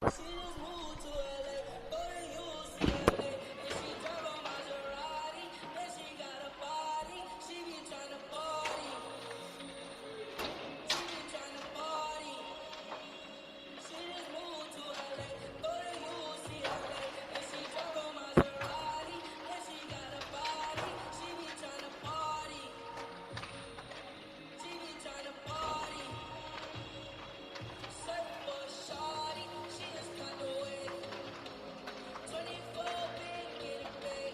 She just moved to LA, go to UCLA, and she drive a Maserati, and she got a body. She be tryna party, she be tryna party. She just moved to LA, go to UCLA, and she drive a Maserati, and she got a body. She be tryna party, she be tryna party. Surfboard shawty, she just got the wave. 24 big, get it big.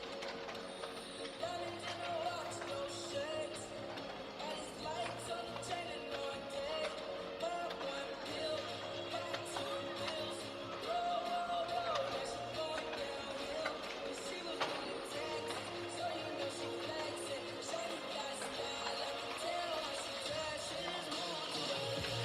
Diamonds in the watch, no shades. All these lights on the chain and no day. Pop one pill, pop two pills. Roll, roll, roll, now she going downhill. And she was born in Texas, so you know she flexing. Shawty got style, I can tell how she dress. She just moved to LA.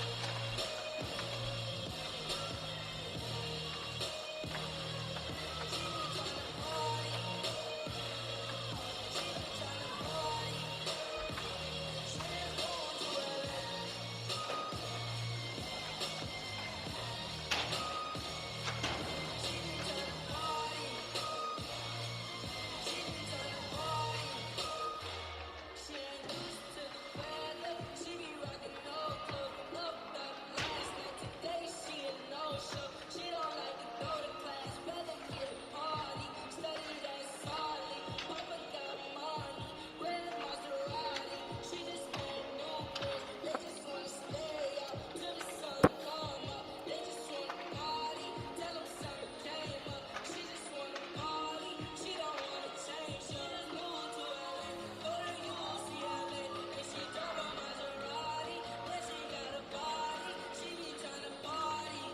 She ain't used to the weather. She be rocking no clothes. Looked up last night. Today she a no-show. She don't like to go to class. Rather get a party. Study that solid. Papa got money. Red Maserati. She just want new bills. They just wanna stay out till the sun come up. They just wanna party. Tell them something came up. She just wanna party. She don't wanna change. She just moved to LA. Go to UCLA. And she drive a Maserati. And she got a body. She be tryna party.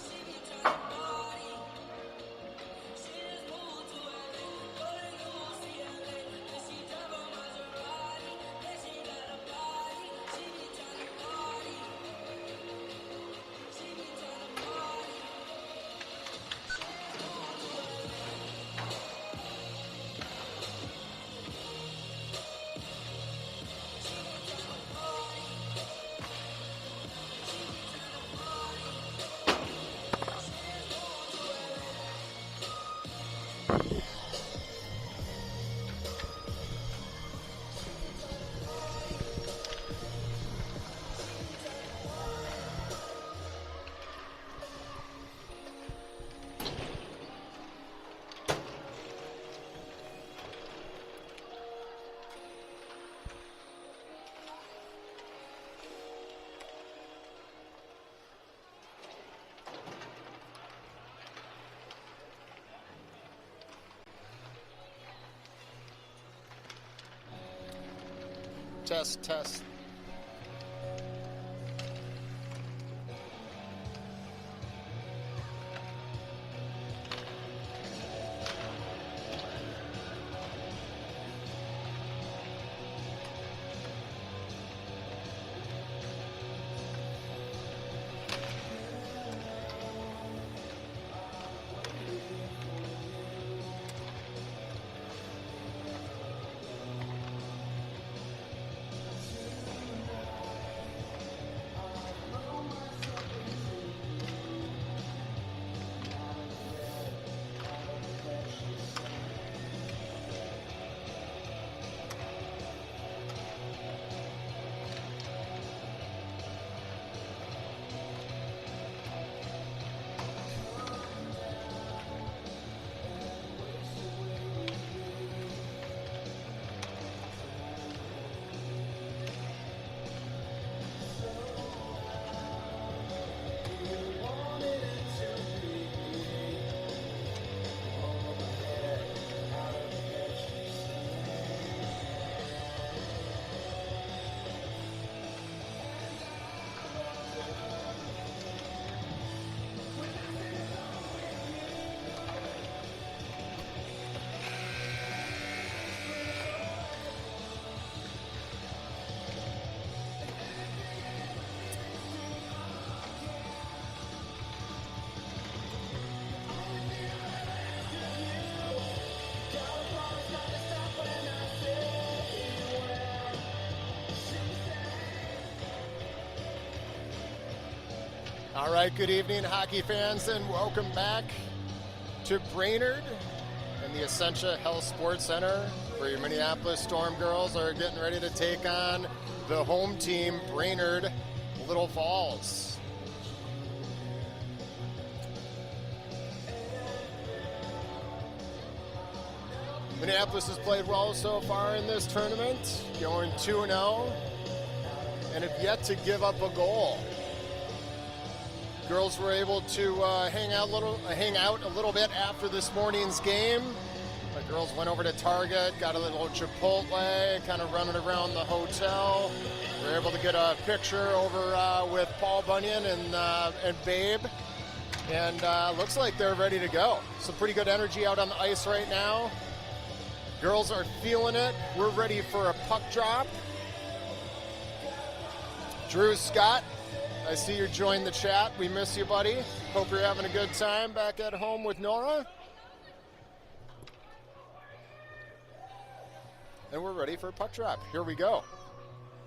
She be tryna party. She just moved to LA. Go to UCLA. And she drive a Maserati. And she got a body. She be tryna party. She be tryna party. She just moved to LA. She be tryna party. She be tryna party. She just moved to LA. Test, test. All right, good evening, hockey fans, and welcome back to Brainerd and the Essentia Health Sports Center, where your Minneapolis Storm girls are getting ready to take on the home team, Brainerd Little Falls. Minneapolis has played well so far in this tournament, going 2-0, and have yet to give up a goal. Girls were able to hang out a little bit after this morning's game. The girls went over to Target, got a little Chipotle, kind of running around the hotel. We were able to get a picture over with Paul Bunyan and Babe, and looks like they're ready to go. Some pretty good energy out on the ice right now. Girls are feeling it. We're ready for a puck drop. Drew Scott, I see you joined the chat. We miss you, buddy. Hope you're having a good time back at home with Nora. And we're ready for a puck drop. Here we go.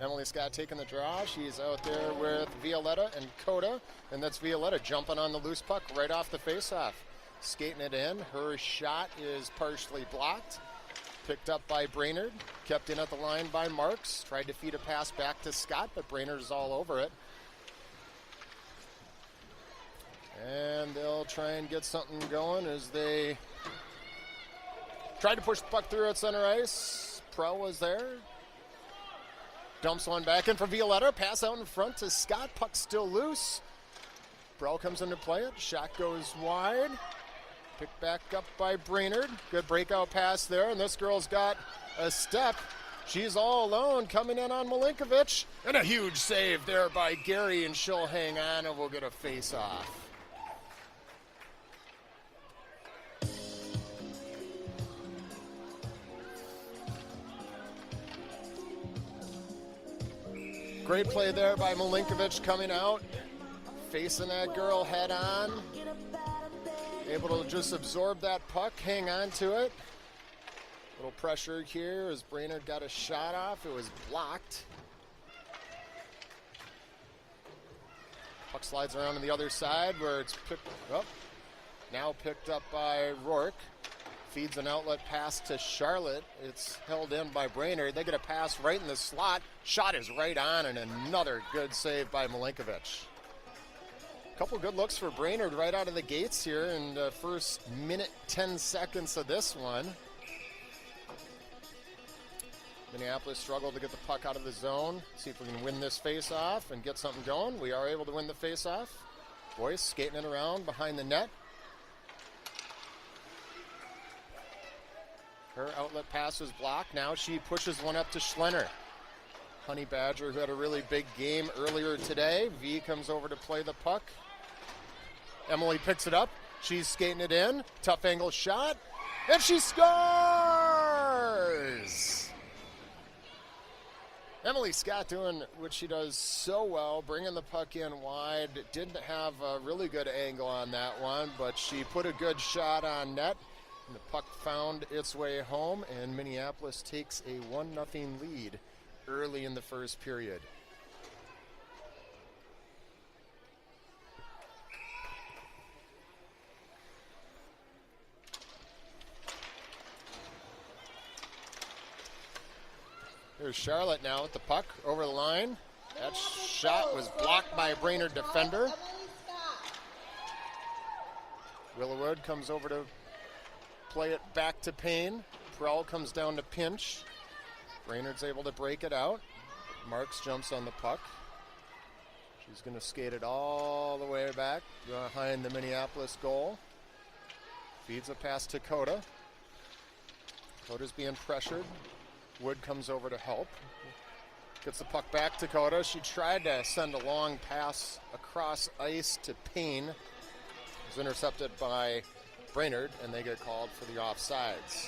Emily Scott taking the draw. She's out there with Violetta and Coda. And that's Violetta jumping on the loose puck right off the faceoff. Skating it in. Her shot is partially blocked. Picked up by Brainerd, kept in at the line by Marks, tried to feed a pass back to Scott, but Brainerd is all over it. And they'll try and get something going as they try to push the puck through at center ice. Pro was there. Dumps one back in for Violetta, pass out in front to Scott, puck still loose. Brell comes in to play it, shot goes wide. Picked back up by Brainerd. Good breakout pass there, and this girl's got a step. She's all alone coming in on Milinkovic. And a huge save there by Gary, and she'll hang on and we'll get a face-off. Great play there by Milinkovic coming out, facing that girl head on. Able to just absorb that puck, hang on to it. Little pressure here as Brainerd got a shot off. It was blocked. Puck slides around on the other side where it's picked up. Now picked up by Rourke. Feeds an outlet pass to Charlotte. It's held in by Brainerd. They get a pass right in the slot. Shot is right on, and another good save by Milinkovic. Couple good looks for Brainerd right out of the gates here in the first minute, 10 seconds of this one. Minneapolis struggled to get the puck out of the zone. See if we can win this face-off and get something going. We are able to win the face-off. Boyce skating it around behind the net. Her outlet pass was blocked. Now she pushes one up to Schlenner. Honey Badger, who had a really big game earlier today. V comes over to play the puck. Emily picks it up. She's skating it in. Tough angle shot. And she scores! Emily Scott doing what she does so well, bringing the puck in wide. Didn't have a really good angle on that one, but she put a good shot on net. And the puck found its way home, and Minneapolis takes a 1-0 lead early in the first period. Here's Charlotte now with the puck over the line. That shot was blocked by a Brainerd defender. Willowwood comes over to play it back to Payne. Prell comes down to pinch. Brainerd's able to break it out. Marks jumps on the puck. She's going to skate it all the way back behind the Minneapolis goal. Feeds a pass to Coda. Coda's being pressured. Wood comes over to help. Gets the puck back to Coda. She tried to send a long pass across ice to Payne. It was intercepted by Brainerd, and they get called for the offsides.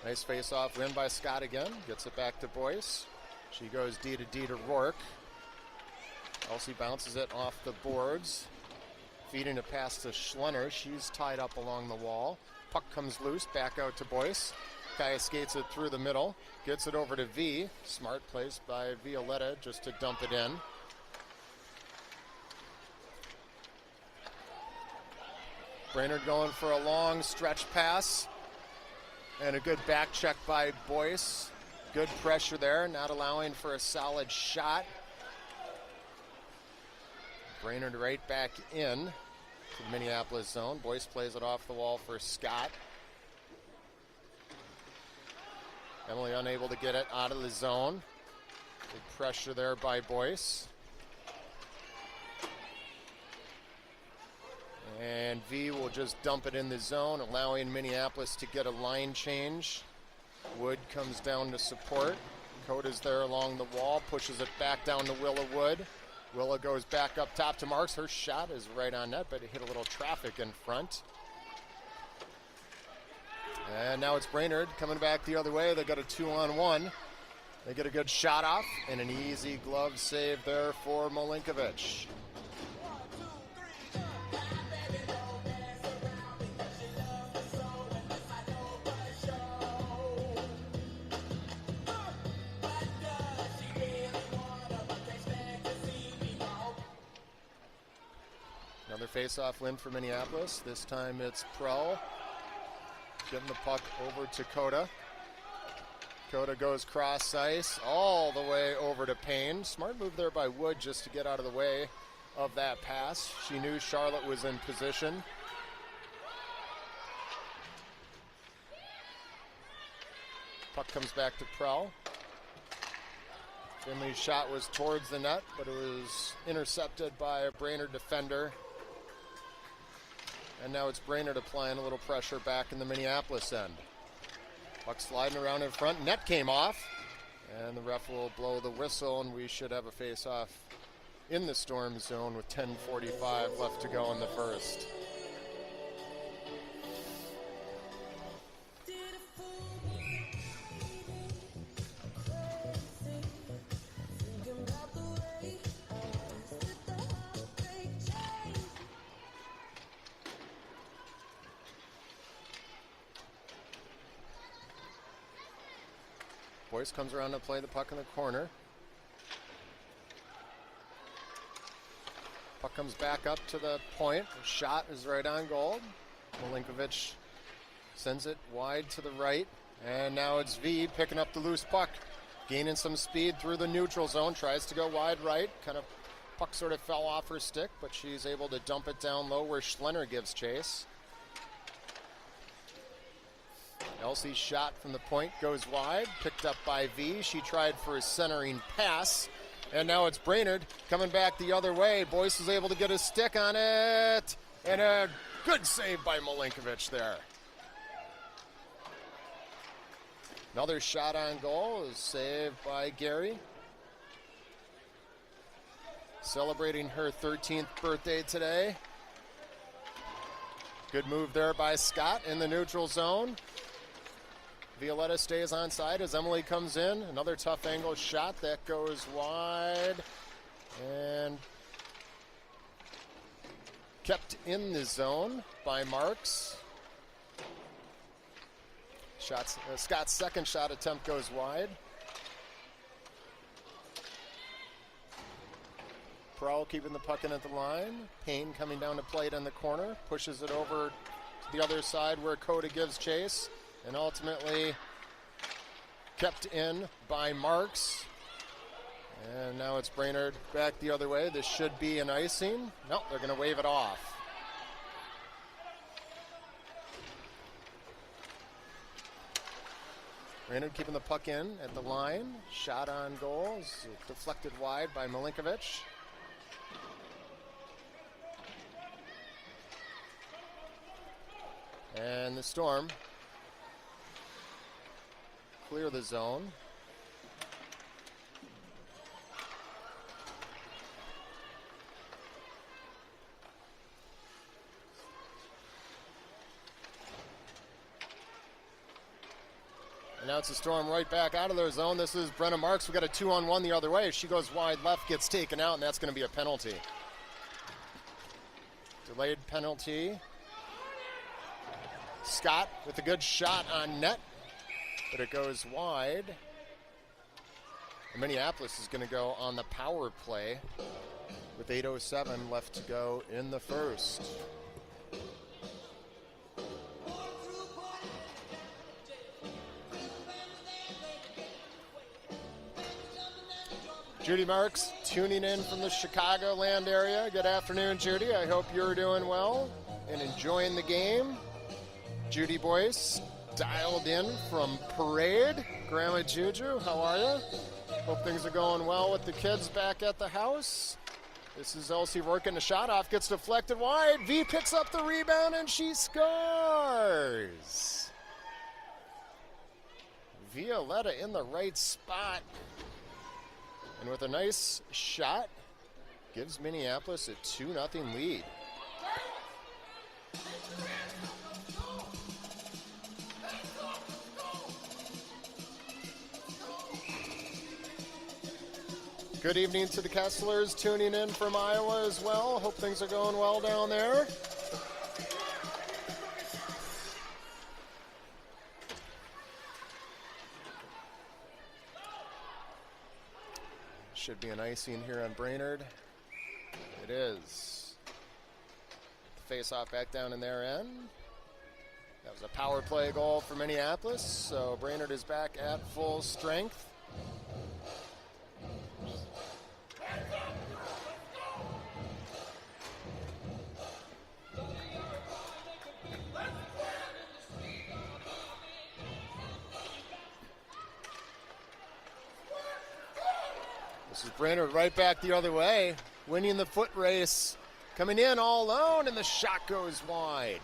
Nice face-off win by Scott again. Gets it back to Boyce. She goes D to D to Rourke. Elsie bounces it off the boards. Feeding a pass to Schlenner. She's tied up along the wall. Puck comes loose, back out to Boyce. Buckeye skates it through the middle, gets it over to V. Smart place by Violetta just to dump it in. Brainerd going for a long stretch pass. And a good back check by Boyce. Good pressure there, not allowing for a solid shot. Brainerd right back in to the Minneapolis zone. Boyce plays it off the wall for Scott. Emily unable to get it out of the zone. Good pressure there by Boyce. And V will just dump it in the zone, allowing Minneapolis to get a line change. Wood comes down to support. Coda's there along the wall, pushes it back down to Willa Wood. Willa goes back up top to Marks. Her shot is right on net, but it hit a little traffic in front. And now it's Brainerd coming back the other way. They got a 2-on-1. They get a good shot off and an easy glove save there for Milinkovic. Another face-off win for Minneapolis. This time it's Prell getting the puck over to Coda. Coda goes cross ice all the way over to Payne. Smart move there by Wood just to get out of the way of that pass. She knew Charlotte was in position. Puck comes back to Prell. Finley's shot was towards the net, but it was intercepted by a Brainerd defender. And now it's Brainerd applying a little pressure back in the Minneapolis end. Puck sliding around in front. Net came off. And the ref will blow the whistle, and we should have a face-off in the Storm zone with 10:45 left to go in the first. Boyce comes around to play the puck in the corner. Puck comes back up to the point. The shot is right on goal. Milinkovic sends it wide to the right. And now it's V picking up the loose puck. Gaining some speed through the neutral zone. Tries to go wide right. Kind of puck sort of fell off her stick, but she's able to dump it down low where Schlenner gives chase. Elsie's shot from the point goes wide, picked up by V. She tried for a centering pass, and now it's Brainerd coming back the other way. Boyce is able to get his stick on it, and a good save by Milinkovic there. Another shot on goal is saved by Gary. Celebrating her 13th birthday today. Good move there by Scott in the neutral zone. Violetta stays on side as Emily comes in. Another tough angle shot that goes wide and kept in the zone by Marks. Scott's second shot attempt goes wide. Prowl keeping the puck in at the line. Payne coming down to play it in the corner. Pushes it over to the other side where Coda gives chase. And ultimately kept in by Marks. And now it's Brainerd back the other way. This should be an icing. Nope, they're going to wave it off. Brainerd keeping the puck in at the line. Shot on goal is deflected wide by Milinkovic. And the Storm clear the zone. And now it's the Storm right back out of their zone. This is Brenna Marks. We got a 2-on-1 the other way. If she goes wide left, gets taken out, and that's going to be a penalty. Delayed penalty. Scott with a good shot on net. but it goes wide. And Minneapolis is going to go on the power play with 8:07 left to go in the first. Judy Marks tuning in from the Chicagoland area. Good afternoon, Judy. I hope you're doing well and enjoying the game. Judy Boyce dialed in from Parade. Grandma Juju, how are you? Hope things are going well with the kids back at the house. This is Elsie working the shot off, gets deflected wide. V picks up the rebound and she scores. Violetta in the right spot. And with a nice shot, gives Minneapolis a 2-0 lead. Good evening to the Kesslers tuning in from Iowa as well. Hope things are going well down there. Should be an icing here on Brainerd. It is. The face-off back down in their end. That was a power play goal for Minneapolis, so Brainerd is back at full strength. This is Brainerd right back the other way, winning the foot race, coming in all alone, and the shot goes wide.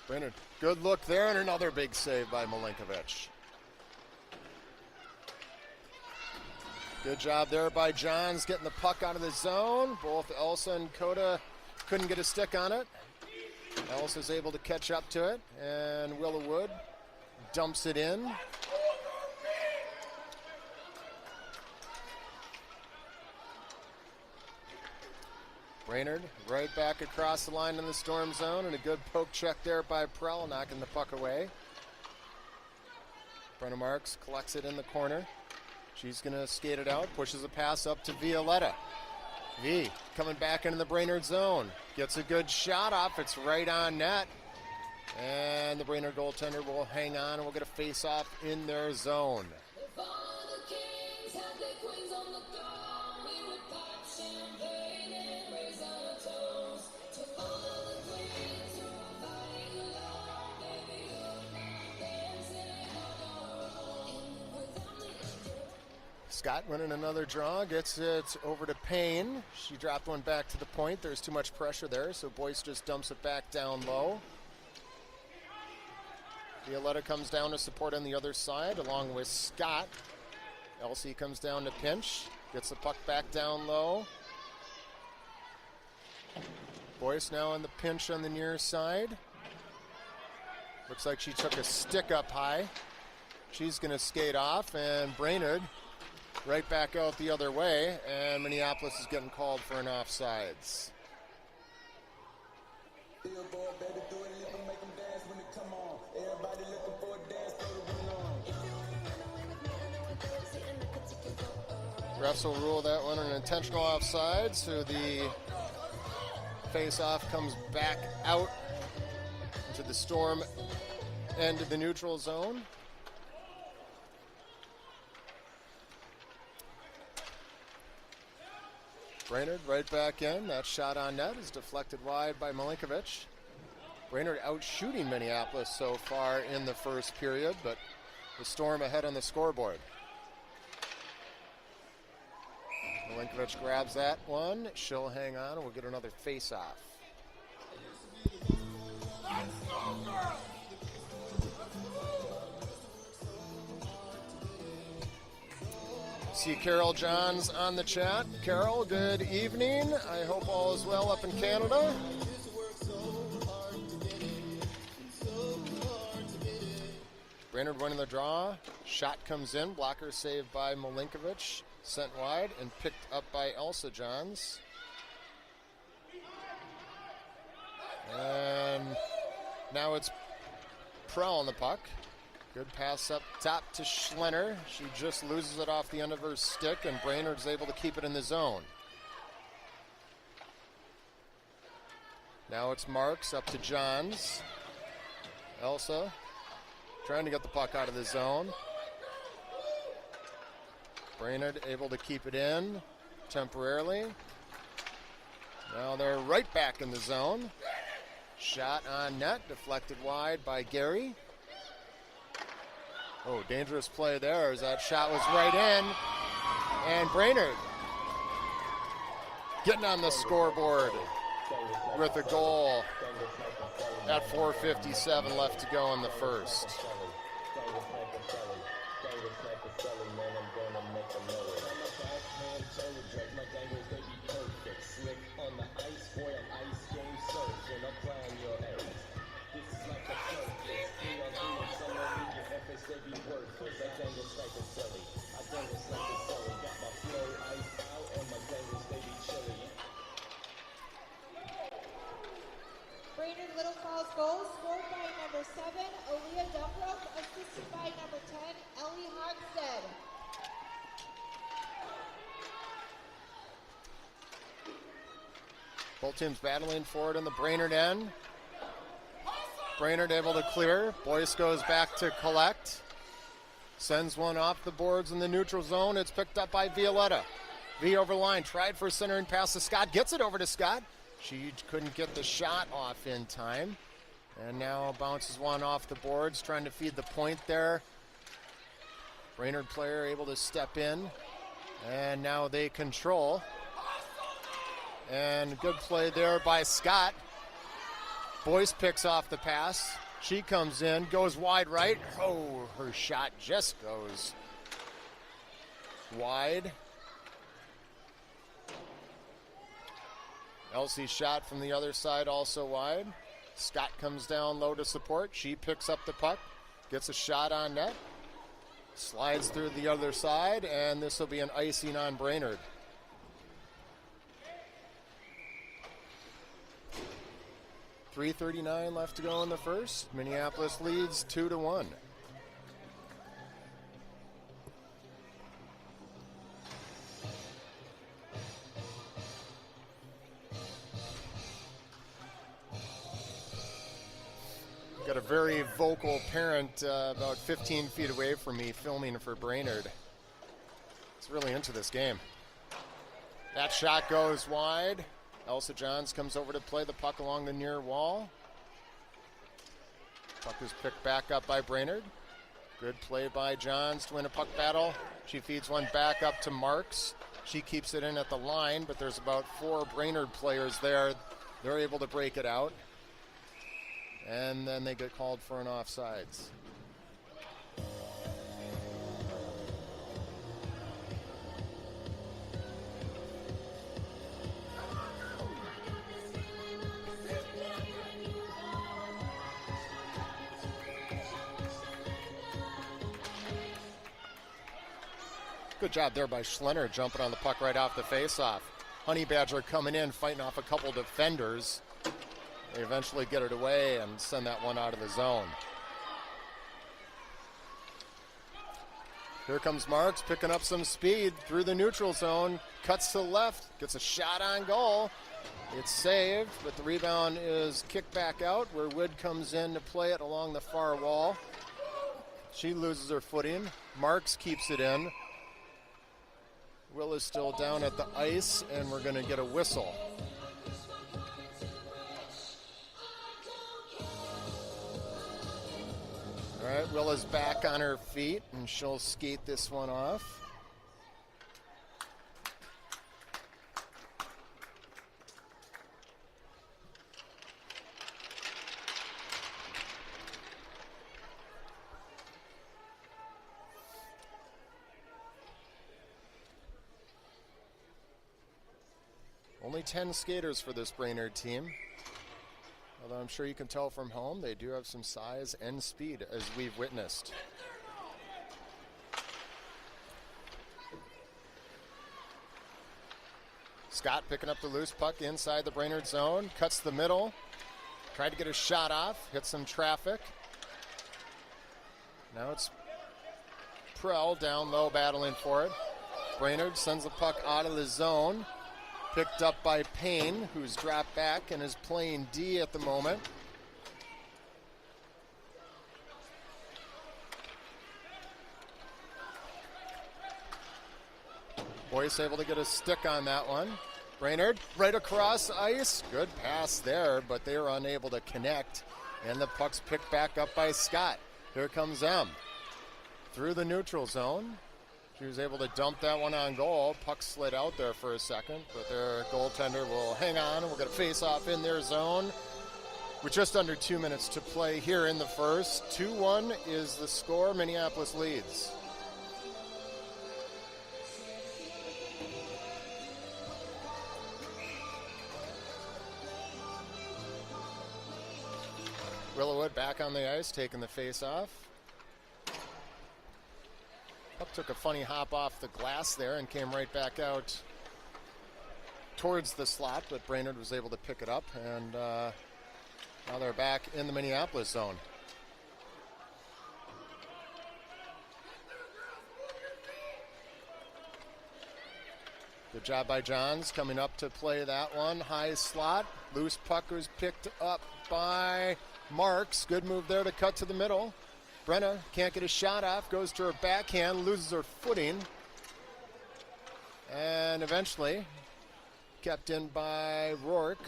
Brainerd, good look there, and another big save by Milinkovic. Good job there by Johns getting the puck out of the zone. Both Elsa and Coda couldn't get a stick on it. Elsa's able to catch up to it, and Willow Wood dumps it in. Brainerd right back across the line in the Storm zone, and a good poke check there by Prell, knocking the puck away. Brenna Marks collects it in the corner. She's going to skate it out, pushes a pass up to Violetta. V coming back into the Brainerd zone. Gets a good shot off. It's right on net. And the Brainerd goaltender will hang on and we'll get a face-off in their zone. Scott winning another draw, gets it over to Payne. She dropped one back to the point. There's too much pressure there, so Boyce just dumps it back down low. Violetta comes down to support on the other side, along with Scott. Elsie comes down to pinch, gets the puck back down low. Boyce now in the pinch on the near side. Looks like she took a stick up high. She's going to skate off, and Brainerd right back out the other way, and Minneapolis is getting called for an offsides. Refs will rule that one an intentional offside, so the face-off comes back out into the Storm end of the neutral zone. Brainerd right back in. That shot on net is deflected wide by Milinkovic. Brainerd out shooting Minneapolis so far in the first period, but the Storm ahead on the scoreboard. Milinkovic grabs that one. She'll hang on and we'll get another face-off. See Carol Johns on the chat. Carol, good evening. I hope all is well up in Canada. Brainerd winning the draw. Shot comes in. Blocker saved by Milinkovic. Sent wide and picked up by Elsa Johns. And now it's Prell on the puck. Good pass up top to Schlenner. She just loses it off the end of her stick, and Brainerd's able to keep it in the zone. Now it's Marks up to Johns. Elsa trying to get the puck out of the zone. Brainerd able to keep it in temporarily. Now they're right back in the zone. Shot on net, deflected wide by Gary. Oh, dangerous play there as that shot was right in. And Brainerd getting on the scoreboard with a goal at 4:57 left to go in the first. Brainerd Little Falls goal scored by number 7, Aaliyah Dumbrook, assisted by number 10, Ellie Hogstead. Both teams battling for it in the Brainerd end. Brainerd able to clear. Boyce goes back to collect. Sends one off the boards in the neutral zone. It's picked up by Violetta. V over line, tried for centering pass to Scott. Gets it over to Scott. She couldn't get the shot off in time. And now bounces one off the boards, trying to feed the point there. Brainerd player able to step in. And now they control. And good play there by Scott. Boyce picks off the pass. She comes in, goes wide right. Oh, her shot just goes wide. Elsie's shot from the other side also wide. Scott comes down low to support. She picks up the puck, gets a shot on net, slides through the other side, and this will be an icing on Brainerd. .339 left to go in the first. Minneapolis leads 2-1. Got a very vocal parent about 15 feet away from me filming for Brainerd. It's really into this game. That shot goes wide. Elsa Johns comes over to play the puck along the near wall. Puck is picked back up by Brainerd. Good play by Johns to win a puck battle. She feeds one back up to Marks. She keeps it in at the line, but there's about 4 Brainerd players there. They're able to break it out. And then they get called for an offsides. Good job there by Schlenner, jumping on the puck right off the faceoff. Honey Badger coming in, fighting off a couple defenders. They eventually get it away and send that one out of the zone. Here comes Marks, picking up some speed through the neutral zone. Cuts to the left, gets a shot on goal. It's saved, but the rebound is kicked back out where Wood comes in to play it along the far wall. She loses her footing. Marks keeps it in. Will is still down at the ice, and we're going to get a whistle. All right, Willa's back on her feet, and she'll skate this one off. Only 10 skaters for this Brainerd team. Although I'm sure you can tell from home, they do have some size and speed, as we've witnessed. Scott picking up the loose puck inside the Brainerd zone, cuts the middle, Tried to get a shot off, hit some traffic. Now it's Prell down low battling for it. Brainerd sends the puck out of the zone. Picked up by Payne, who's dropped back and is playing D at the moment. Boyce able to get a stick on that one. Brainerd right across ice. Good pass there, but they were unable to connect. And the puck's picked back up by Scott. Here comes M. Through the neutral zone. She was able to dump that one on goal. Puck slid out there for a second, but their goaltender will hang on. We're going to face off in their zone with just under 2 minutes to play here in the first. 2-1 is the score. Minneapolis leads. Willowwood back on the ice, taking the face off. Puck took a funny hop off the glass there and came right back out towards the slot, but Brainerd was able to pick it up, and now they're back in the Minneapolis zone. Good job by Johns coming up to play that one. High slot. Loose puck was picked up by Marks. Good move there to cut to the middle. Brenna can't get a shot off. Goes to her backhand. Loses her footing. And eventually kept in by Rourke.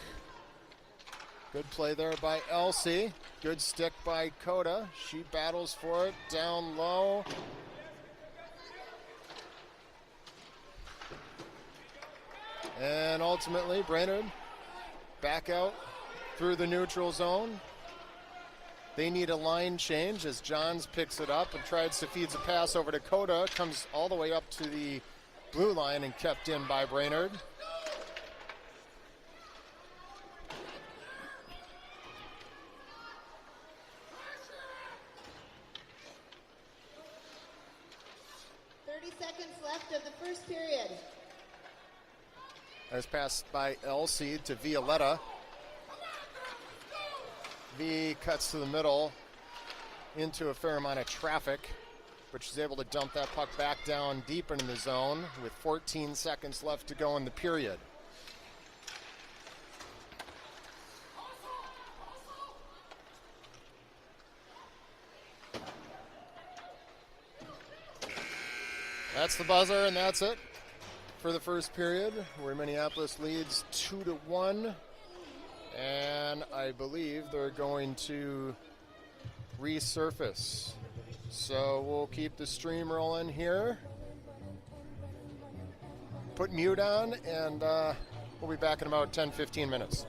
Good play there by Elsie. Good stick by Coda. She battles for it down low. And ultimately, Brainerd back out through the neutral zone. They need a line change as Johns picks it up and tries to feed a pass over to Coda. Comes all the way up to the blue line and kept in by Brainerd. Seconds left of the first period. As passed by Elsie to Violetta. V cuts to the middle into a fair amount of traffic, but she's able to dump that puck back down deep into the zone with 14 seconds left to go in the period. That's the buzzer, and that's it for the first period, where Minneapolis leads 2-1. And I believe they're going to resurface. So we'll keep the stream rolling here. Put mute on, and we'll be back in about 10-15 minutes.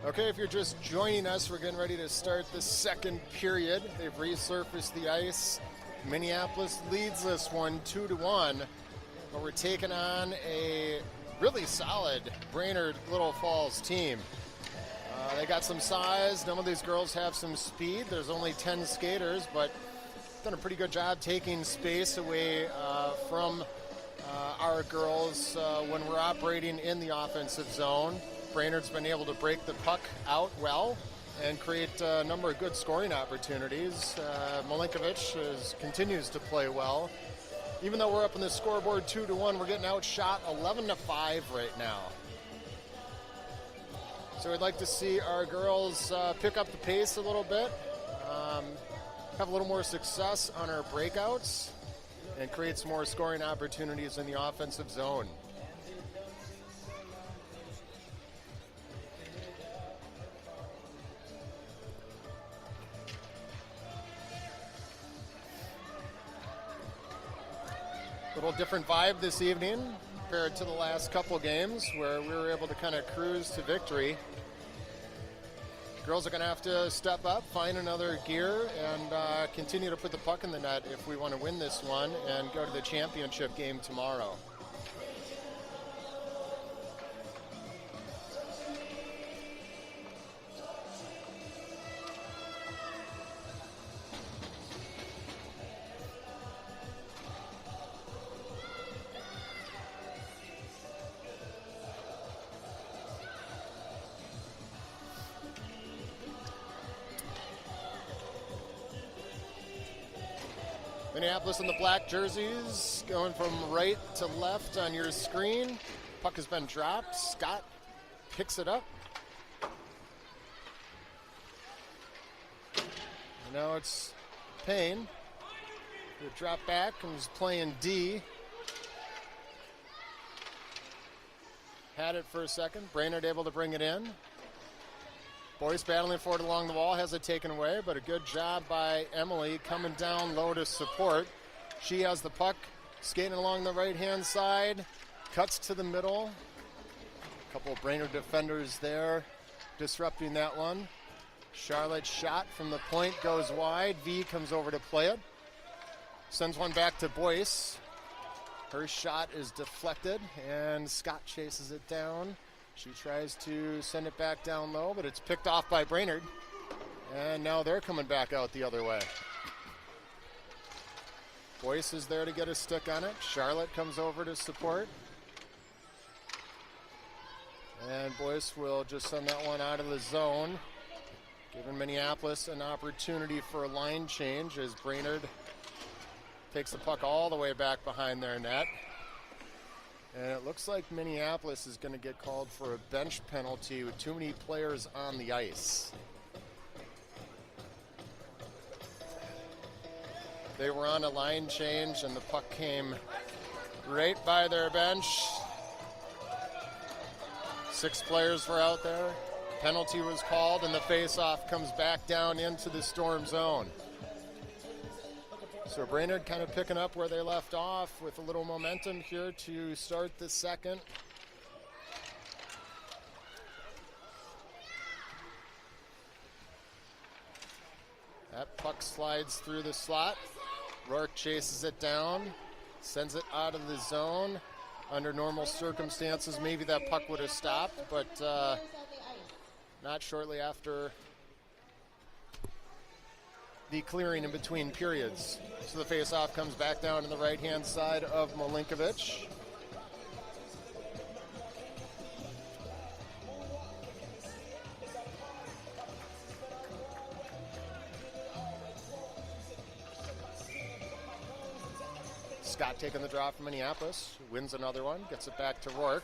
Okay, if you're just joining us, we're getting ready to start the second period. They've resurfaced the ice. Minneapolis leads this one 2-1, but we're taking on a really solid Brainerd Little Falls team. They got some size. None of these girls have some speed. There's only 10 skaters, but done a pretty good job taking space away from our girls when we're operating in the offensive zone. Brainerd's been able to break the puck out well and create a number of good scoring opportunities. Milinkovic continues to play well. Even though we're up in the scoreboard 2-1, we're getting outshot 11-5 right now. So we'd like to see our girls pick up the pace a little bit, have a little more success on our breakouts, and create some more scoring opportunities in the offensive zone. Little different vibe this evening compared to the last couple games where we were able to kind of cruise to victory. Girls are going to have to step up, find another gear, and continue to put the puck in the net if we want to win this one and go to the championship game tomorrow. Minneapolis in the black jerseys, going from right to left on your screen. Puck has been dropped. Scott picks it up. Now it's Payne. The drop back and was playing D. Had it for a second. Brainerd able to bring it in. Boyce battling for it along the wall, has it taken away, but a good job by Emily coming down low to support. She has the puck, skating along the right-hand side, cuts to the middle. A couple of Brainerd defenders there disrupting that one. Charlotte's shot from the point goes wide. V comes over to play it. Sends one back to Boyce. Her shot is deflected, and Scott chases it down. She tries to send it back down low, but it's picked off by Brainerd. And now they're coming back out the other way. Boyce is there to get a stick on it. Charlotte comes over to support. And Boyce will just send that one out of the zone, giving Minneapolis an opportunity for a line change as Brainerd takes the puck all the way back behind their net. And it looks like Minneapolis is going to get called for a bench penalty with too many players on the ice. They were on a line change and the puck came right by their bench. 6 players were out there. Penalty was called and the face-off comes back down into the Storm zone. So Brainerd kind of picking up where they left off with a little momentum here to start the second. That puck slides through the slot. Rourke chases it down, sends it out of the zone. Under normal circumstances, maybe that puck would have stopped, but not shortly after the clearing in between periods. So the face-off comes back down to the right-hand side of Milinkovic. Scott taking the draw from Minneapolis, wins another one, gets it back to Rourke.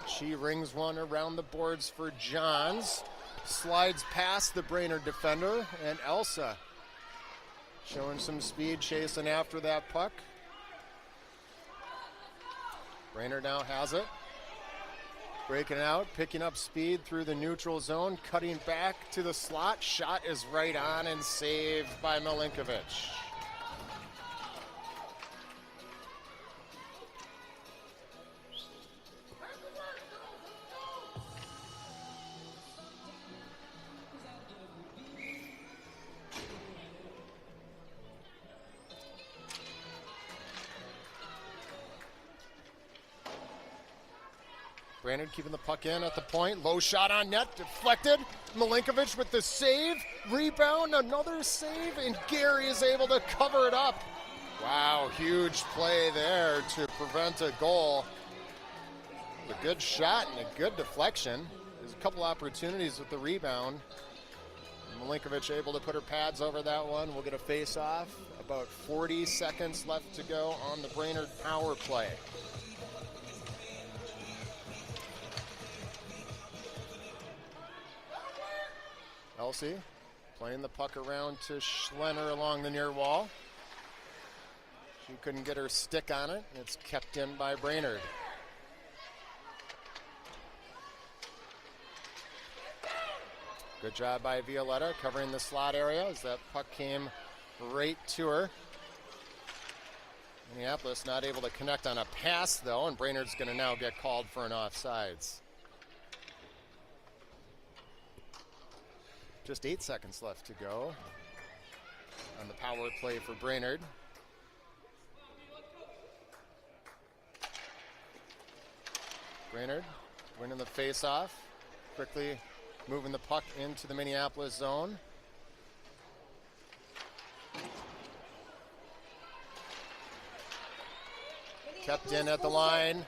She rings one around the boards for Johns, slides past the Brainerd defender, and Elsa showing some speed, chasing after that puck. Brainerd now has it. Breaking out, picking up speed through the neutral zone, cutting back to the slot. Shot is right on and saved by Milinkovic. Brainerd keeping the puck in at the point. Low shot on net, deflected. Milinkovic with the save. Rebound, another save, and Gary is able to cover it up. Wow, huge play there to prevent a goal. A good shot and a good deflection. There's a couple opportunities with the rebound. Milinkovic able to put her pads over that one. We'll get a face-off. About 40 seconds left to go on the Brainerd power play. Elsie playing the puck around to Schlenner along the near wall. She couldn't get her stick on it. It's kept in by Brainerd. Good job by Violetta covering the slot area as that puck came right to her. Minneapolis not able to connect on a pass though, and Brainerd's going to now get called for an offsides. Just 8 seconds left to go on the power play for Brainerd. Brainerd winning the face-off, quickly moving the puck into the Minneapolis zone. Kept in at the line,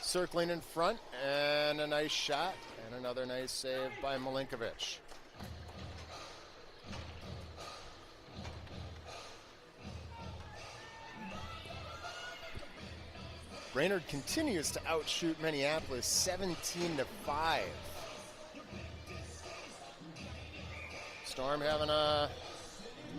circling in front, and a nice shot, and another nice save by Milinkovic. Brainerd continues to outshoot Minneapolis 17-5. Storm having a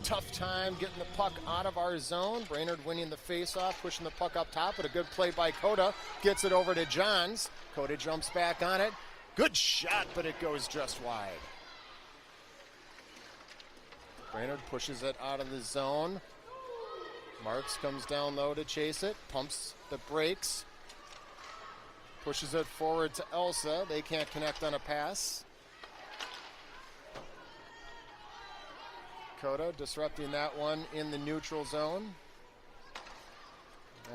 tough time getting the puck out of our zone. Brainerd winning the face-off, pushing the puck up top, but a good play by Coda. Gets it over to Johns. Coda jumps back on it. Good shot, but it goes just wide. Brainerd pushes it out of the zone. Marks comes down low to chase it, pumps the brakes, pushes it forward to Elsa. They can't connect on a pass. Coda disrupting that one in the neutral zone.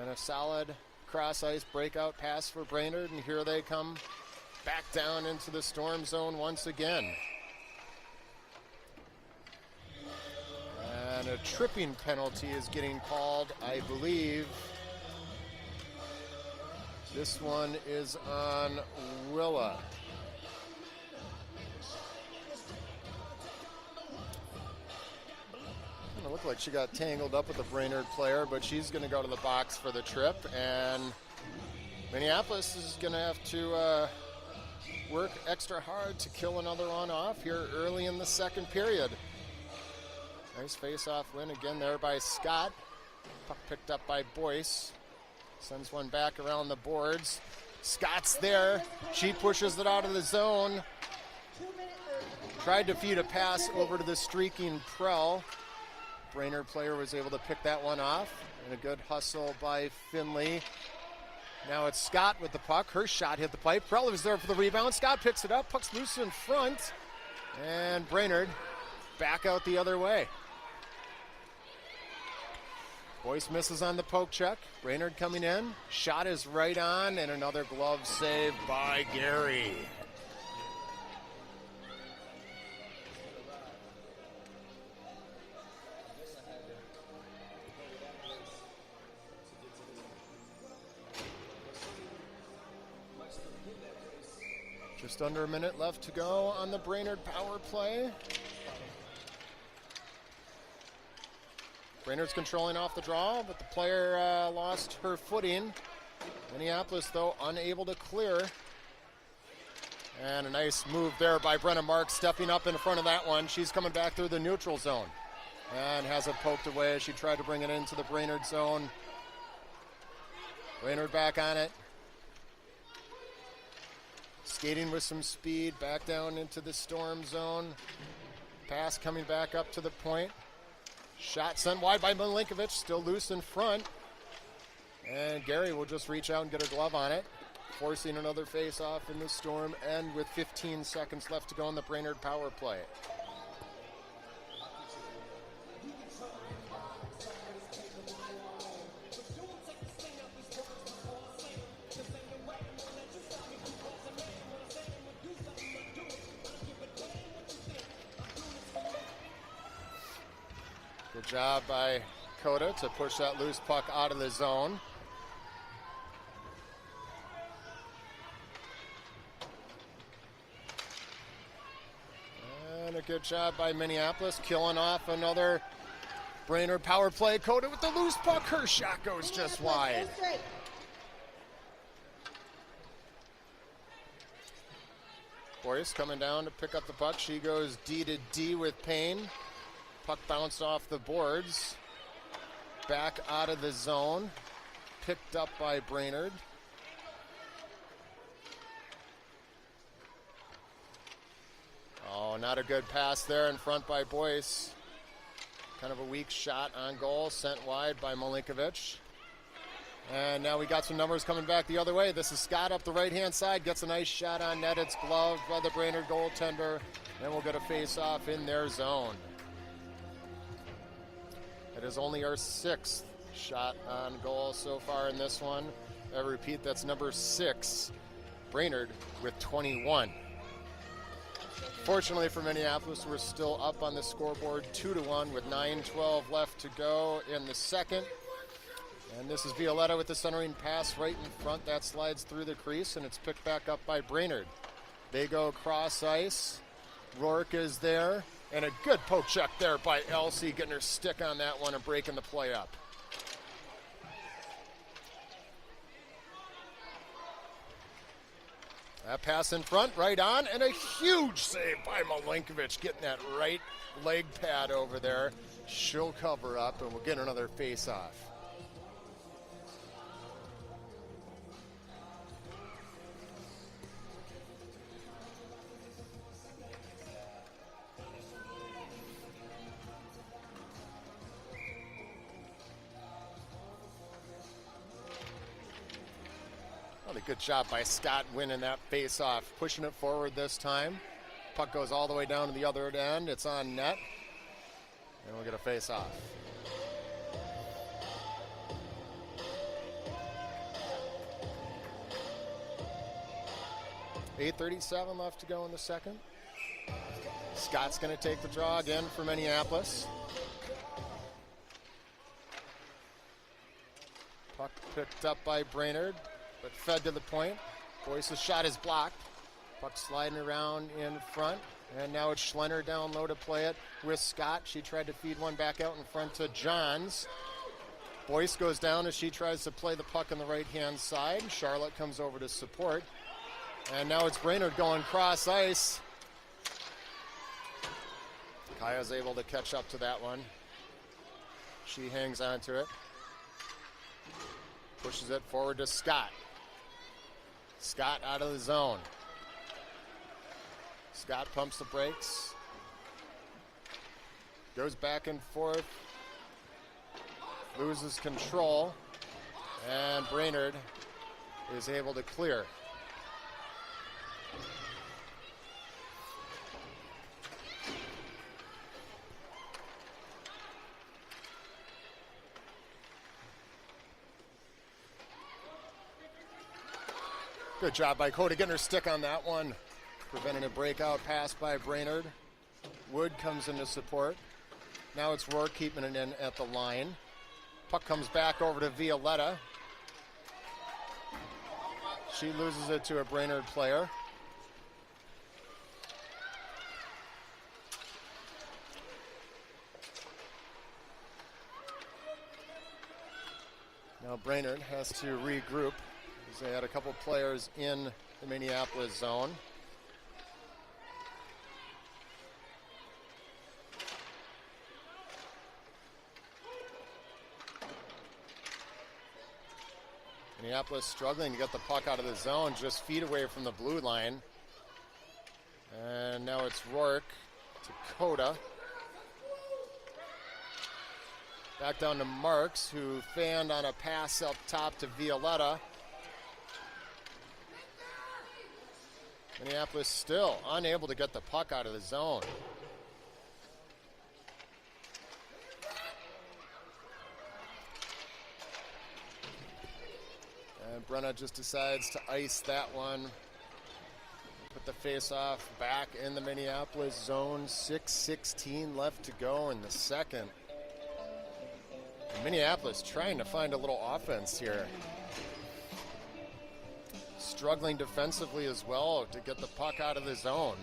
And a solid cross-ice breakout pass for Brainerd, and here they come back down into the Storm zone once again. And a tripping penalty is getting called, I believe. This one is on Willa. It looked like she got tangled up with the Brainerd player, but she's going to go to the box for the trip, and Minneapolis is going to have to work extra hard to kill another one off here early in the second period. Nice face-off win again there by Scott. Puck picked up by Boyce. Sends one back around the boards. Scott's there. She pushes it out of the zone. Tried to feed a pass over to the streaking Prell. Brainerd player was able to pick that one off. And a good hustle by Finley. Now it's Scott with the puck. Her shot hit the pipe. Prell was there for the rebound. Scott picks it up. Puck's loose in front. And Brainerd back out the other way. Boyce misses on the poke check. Brainerd coming in. Shot is right on, and another glove save by Gary. Just under a minute left to go on the Brainerd power play. Brainerd's controlling off the draw, but the player lost her footing. Minneapolis, though, unable to clear. And a nice move there by Brenna Marks, stepping up in front of that one. She's coming back through the neutral zone and has it poked away as she tried to bring it into the Brainerd zone. Brainerd back on it. Skating with some speed, back down into the Storm zone. Pass coming back up to the point. Shot sent wide by Milinkovic, still loose in front. And Gary will just reach out and get her glove on it, forcing another face-off in the Storm, and with 15 seconds left to go on the Brainerd power play. Good job by Coda to push that loose puck out of the zone. And a good job by Minneapolis killing off another Brainerd power play. Coda with the loose puck. Her shot goes just wide. Boyce coming down to pick up the puck. She goes D to D with Payne. Puck bounced off the boards. Back out of the zone. Picked up by Brainerd. Oh, not a good pass there in front by Boyce. Kind of a weak shot on goal, sent wide by Milinkovic. And now we got some numbers coming back the other way. This is Scott up the right-hand side, gets a nice shot on net. It's gloved by the Brainerd goaltender. And we'll get a face-off in their zone. It is only our 6th shot on goal so far in this one. I repeat, that's number 6. Brainerd with 21. Fortunately for Minneapolis, we're still up on the scoreboard 2-1 with 9:12 left to go in the second. And this is Violetta with the centering pass right in front. That slides through the crease, and it's picked back up by Brainerd. They go cross ice. Rourke is there. And a good poke check there by Elsie, getting her stick on that one and breaking the play up. That pass in front, right on, and a huge save by Milinkovic, getting that right leg pad over there. She'll cover up, and we'll get another face-off. Well, a good job by Scott winning that face-off, pushing it forward this time. Puck goes all the way down to the other end. It's on net, and we'll get a face-off. .837 left to go in the second. Scott's going to take the draw again for Minneapolis. Puck picked up by Brainerd, but fed to the point. Boyce's shot is blocked. Puck sliding around in front. And now it's Schlenner down low to play it with Scott. She tried to feed one back out in front to Johns. Boyce goes down as she tries to play the puck on the right-hand side. Charlotte comes over to support. And now it's Brainerd going cross ice. Kaya's able to catch up to that one. She hangs on to it. Pushes it forward to Scott. Scott out of the zone. Scott pumps the brakes. Goes back and forth. Loses control. And Brainerd is able to clear. Good job by Coda getting her stick on that one. Preventing a breakout pass by Brainerd. Wood comes into support. Now it's Rourke keeping it in at the line. Puck comes back over to Violetta. She loses it to a Brainerd player. Now Brainerd has to regroup. They had a couple players in the Minneapolis zone. Minneapolis struggling to get the puck out of the zone, just feet away from the blue line. And now it's Rourke to Coda. Back down to Marks, who fanned on a pass up top to Violetta. Minneapolis still unable to get the puck out of the zone. And Brenna just decides to ice that one. Put the face-off back in the Minneapolis zone. 6:16 left to go in the second. Minneapolis trying to find a little offense here. Struggling defensively as well to get the puck out of the zone.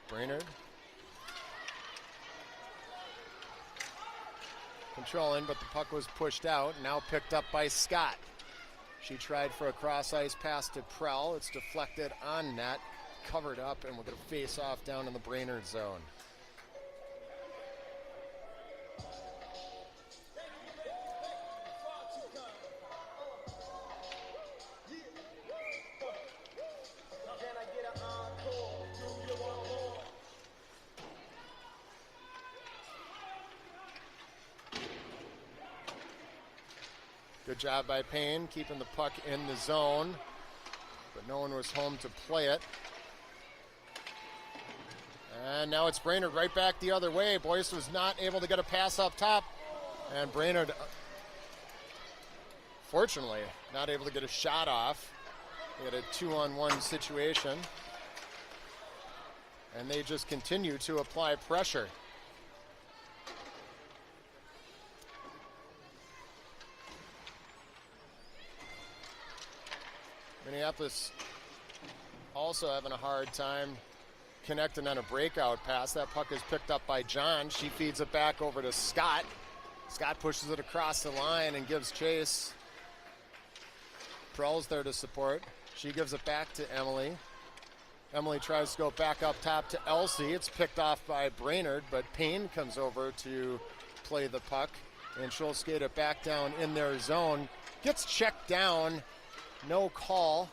Brainerd controlling, but the puck was pushed out, now picked up by Scott. She tried for a cross-ice pass to Prell. It's deflected on net, covered up, and we're going to face off down in the Brainerd zone. Good job by Payne, keeping the puck in the zone, but no one was home to play it. And now it's Brainerd right back the other way. Boyce was not able to get a pass up top, and Brainerd, fortunately, not able to get a shot off. They had a 2-on-1 situation, and they just continue to apply pressure. Minneapolis also having a hard time connecting on a breakout pass. That puck is picked up by John. She feeds it back over to Scott. Scott pushes it across the line and gives chase. Prell's there to support. She gives it back to Emily. Emily tries to go back up top to Elsie. It's picked off by Brainerd, but Payne comes over to play the puck, and she'll skate it back down in their zone. Gets checked down. No call.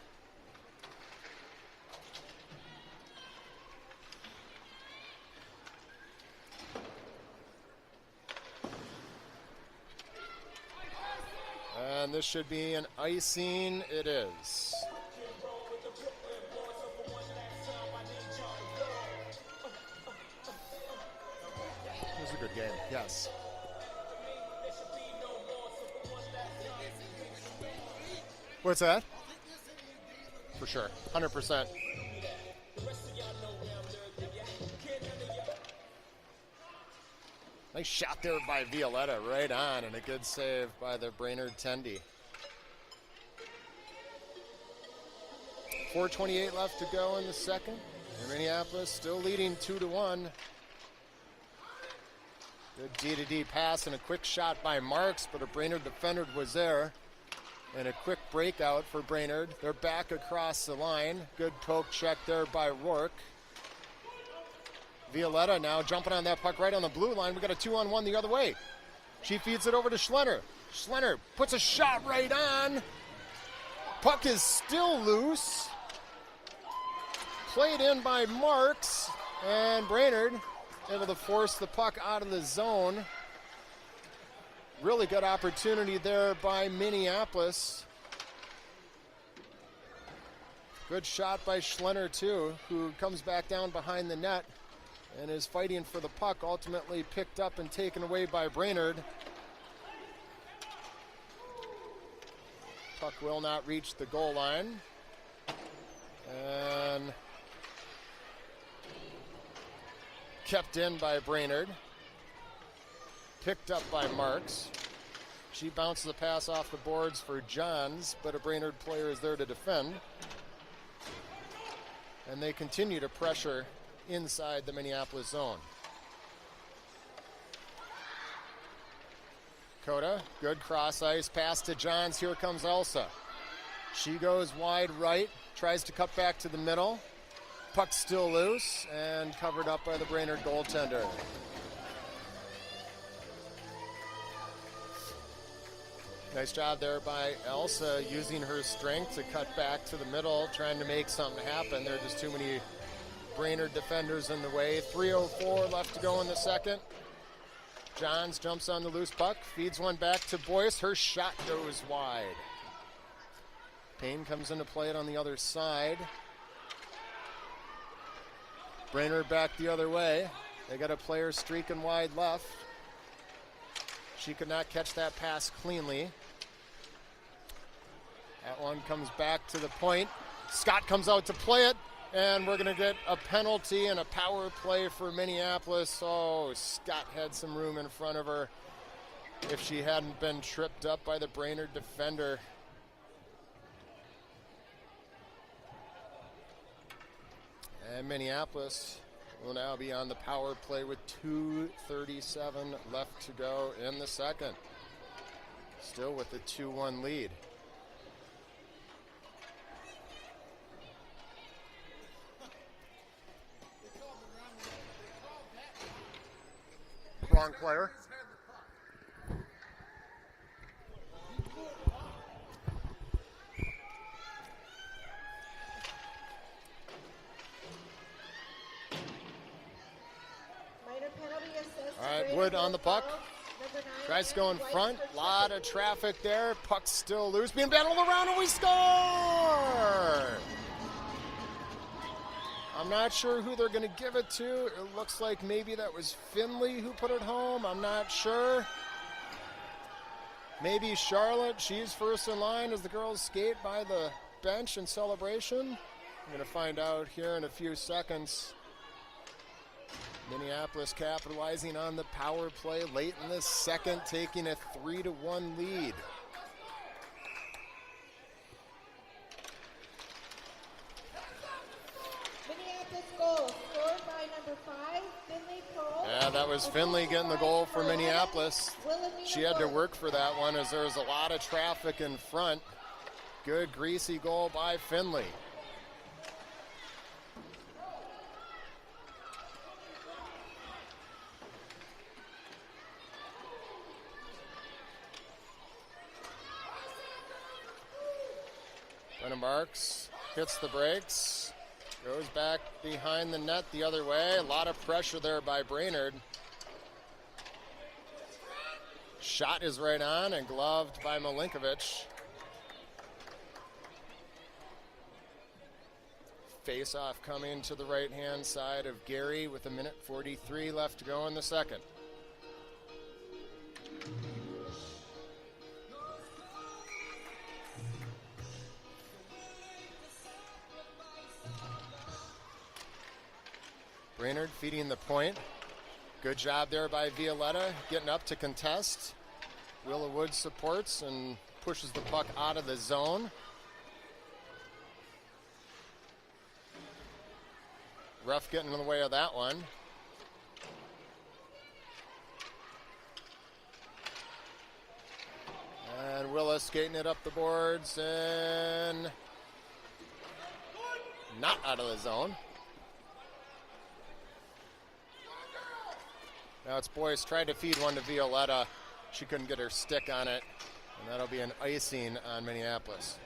And this should be an icing. It is. It was a good game, yes. What's that? For sure, 100%. Nice shot there by Violetta, right on, and a good save by the Brainerd Tendy. 4:28 left to go in the second, and Minneapolis still leading 2-1. Good D-to-D pass and a quick shot by Marks, but a Brainerd defender was there. And a quick breakout for Brainerd. They're back across the line. Good poke check there by Rourke. Violetta now jumping on that puck right on the blue line. We got a 2-on-1 the other way. She feeds it over to Schlenner. Schlenner puts a shot right on. Puck is still loose. Played in by Marks. And Brainerd able to force the puck out of the zone. Really good opportunity there by Minneapolis. Good shot by Schlenner too, who comes back down behind the net and is fighting for the puck, ultimately picked up and taken away by Brainerd. Puck will not reach the goal line. And kept in by Brainerd. Picked up by Marks. She bounces the pass off the boards for Johns, but a Brainerd player is there to defend. And they continue to pressure inside the Minneapolis zone. Coda, good cross ice pass to Johns. Here comes Elsa. She goes wide right, tries to cut back to the middle. Puck still loose and covered up by the Brainerd goaltender. Nice job there by Elsa, using her strength to cut back to the middle, trying to make something happen. There are just too many Brainerd defenders in the way. 3:04 left to go in the second. Johns jumps on the loose puck, feeds one back to Boyce. Her shot goes wide. Payne comes in to play it on the other side. Brainerd back the other way. They got a player streaking wide left. She could not catch that pass cleanly. That one comes back to the point. Scott comes out to play it, and we're going to get a penalty and a power play for Minneapolis. Oh, Scott had some room in front of her if she hadn't been tripped up by the Brainerd defender. And Minneapolis will now be on the power play with 2:37 left to go in the second. Still with the 2-1 lead. Wrong player. Minor penalty assist. All right, Brainerd Wood on the goal puck. foul. Number 9, Tries to go in White front. for Lot tripping. of traffic there. Puck's still loose. Being battled around, and we score! I'm not sure who they're going to give it to. It looks like maybe that was Finley who put it home. I'm not sure. Maybe Charlotte. She's first in line as the girls skate by the bench in celebration. I'm going to find out here in a few seconds. Minneapolis capitalizing on the power play late in the second, taking a 3-1 lead. Minneapolis goal scored by number 5, Finley Pearl. Yeah, that was Finley getting the goal for Minneapolis. She had to work for that one as there was a lot of traffic in front. Good greasy goal by Finley. Brenna Marks hits the brakes, goes back behind the net the other way. A lot of pressure there by Brainerd. Shot is right on and gloved by Milinkovic. Face-off coming to the right-hand side of Gary with 1:43 left to go in the second. Brainerd feeding the point. Good job there by Violetta, getting up to contest. Willa Wood supports and pushes the puck out of the zone. Ref getting in the way of that one. And Willa skating it up the boards and not out of the zone. Now it's Boyce tried to feed one to Violetta. She couldn't get her stick on it, and that'll be an icing on Minneapolis.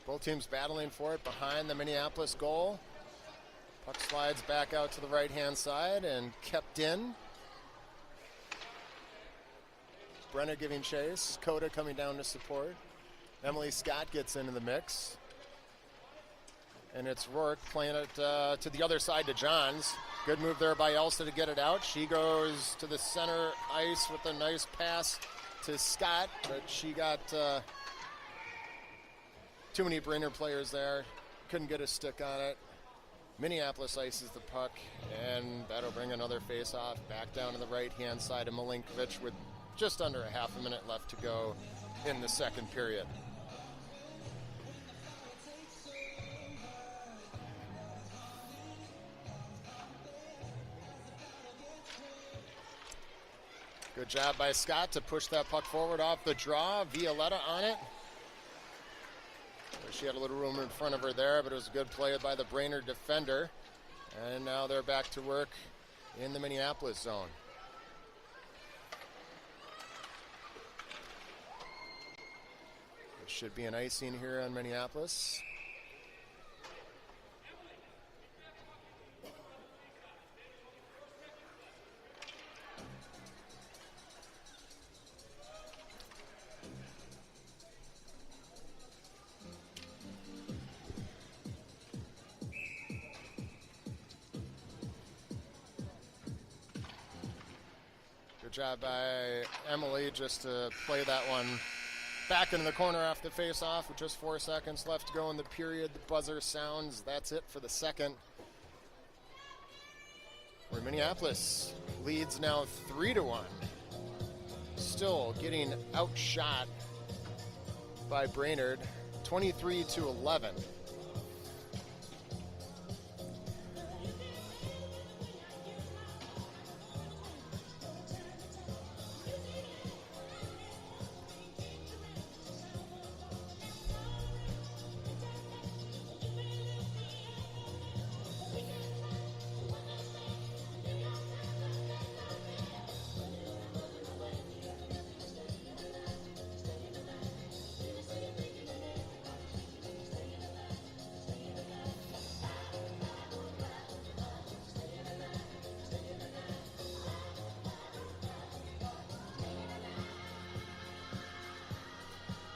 Both teams battling for it behind the Minneapolis goal. Puck slides back out to the right-hand side and kept in. Brenner giving chase. Coda coming down to support. Emily Scott gets into the mix. And it's Rourke playing it to the other side to Johns. Good move there by Elsa to get it out. She goes to the center ice with a nice pass to Scott, but she got too many Brainerd players there. Couldn't get a stick on it. Minneapolis ices the puck, and that'll bring another face-off back down to the right-hand side of Milinkovic with just under a half a minute left to go in the second period. Good job by Scott to push that puck forward off the draw. Violetta on it. She had a little room in front of her there, but it was a good play by the Brainerd defender. And now they're back to work in the Minneapolis zone. Should be an icing here on Minneapolis. Good job by Emily just to play that one back into the corner off the face-off with just 4 seconds left to go in the period. The buzzer sounds. That's it for the second. Where Minneapolis leads now 3-1. Still getting outshot by Brainerd, 23-11.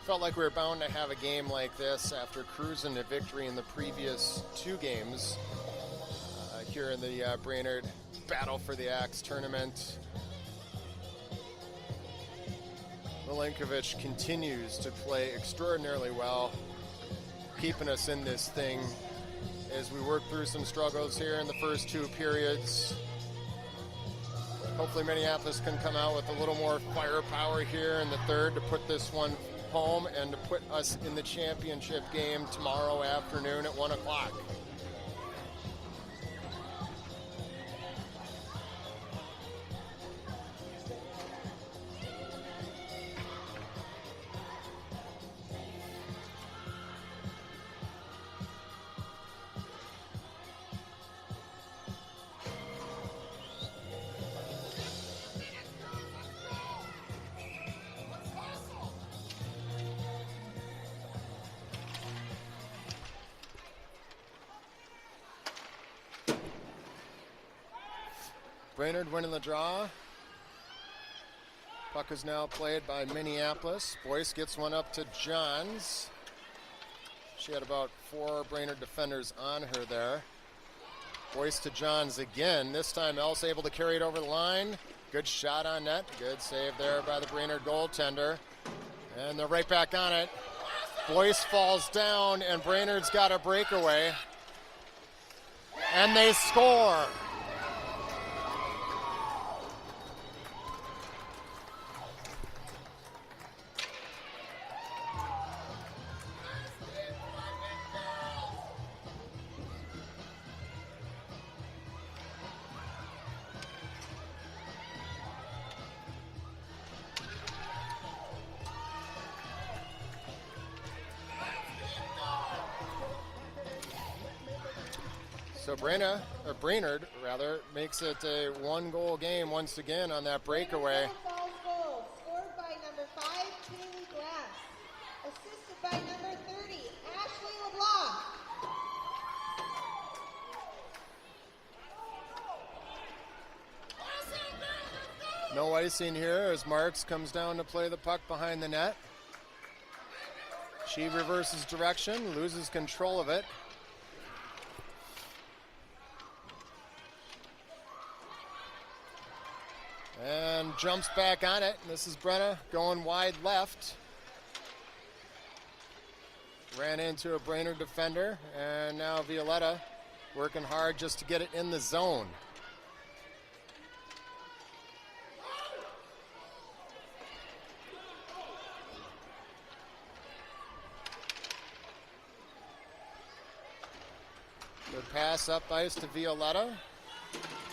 Felt like we were bound to have a game like this after cruising to victory in the previous 2 games here in the Brainerd Battle for the Axe tournament. Milinkovic continues to play extraordinarily well, keeping us in this thing as we work through some struggles here in the first 2 periods. Hopefully Minneapolis can come out with a little more firepower here in the third to put this one home and to put us in the championship game tomorrow afternoon at 1 o'clock. Brainerd winning the draw. Puck is now played by Minneapolis. Boyce gets one up to Johns. She had about 4 Brainerd defenders on her there. Boyce to Johns again. This time Else able to carry it over the line. Good shot on net. Good save there by the Brainerd goaltender. And they're right back on it. Boyce falls down and Brainerd's got a breakaway. And they score. So Brainerd makes it a 1-goal game once again on that breakaway. Falls goal, scored by number 5, Kaylee Glass. Assisted by number 30, Ashley LeBlanc. No icing here as Marks comes down to play the puck behind the net. She reverses direction, loses control of it. And jumps back on it. This is Brenna going wide left. Ran into a Brainerd defender, and now Violetta working hard just to get it in the zone. Good pass up ice to Violetta.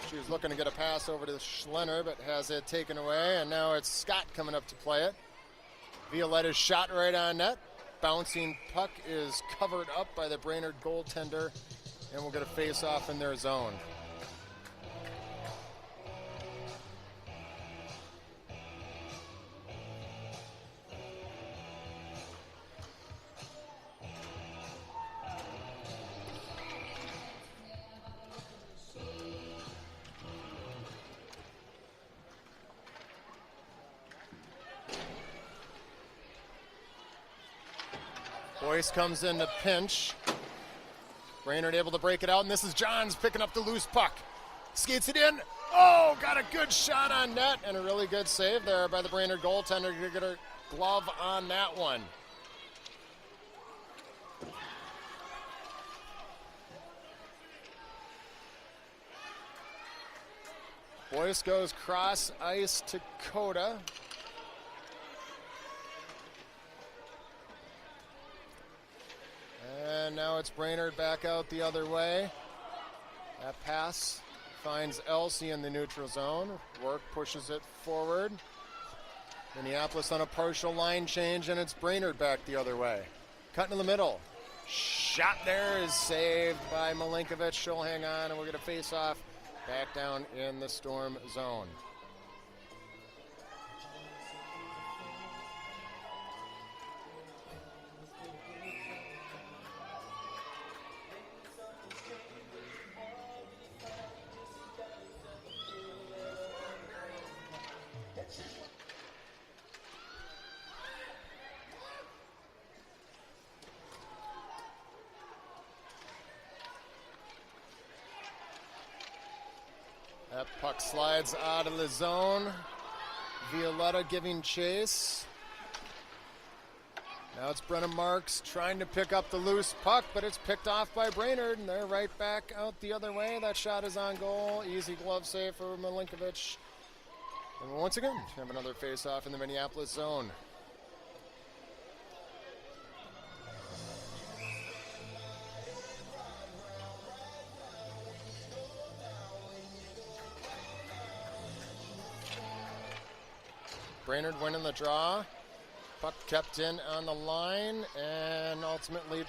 She was looking to get a pass over to Schlenner, but has it taken away, and now it's Scott coming up to play it. Violetta's shot right on net. Bouncing puck is covered up by the Brainerd goaltender, and we'll get a face-off in their zone. Boyce comes in to pinch. Brainerd able to break it out, and this is Johns picking up the loose puck. Skates it in. Oh, got a good shot on net, and a really good save there by the Brainerd goaltender to get her glove on that one. Boyce goes cross ice to Coda. And now it's Brainerd back out the other way. That pass finds Elsie in the neutral zone. Work pushes it forward. Minneapolis on a partial line change, and it's Brainerd back the other way. Cut in the middle. Shot there is saved by Milinkovic. She'll hang on, and we're going to face off back down in the Storm zone. That puck slides out of the zone. Violetta giving chase. Now it's Brenna Marks trying to pick up the loose puck, but it's picked off by Brainerd, and they're right back out the other way. That shot is on goal. Easy glove save for Milinkovic. And once again, have another face-off in the Minneapolis zone. Brainerd winning the draw. Puck kept in on the line and ultimately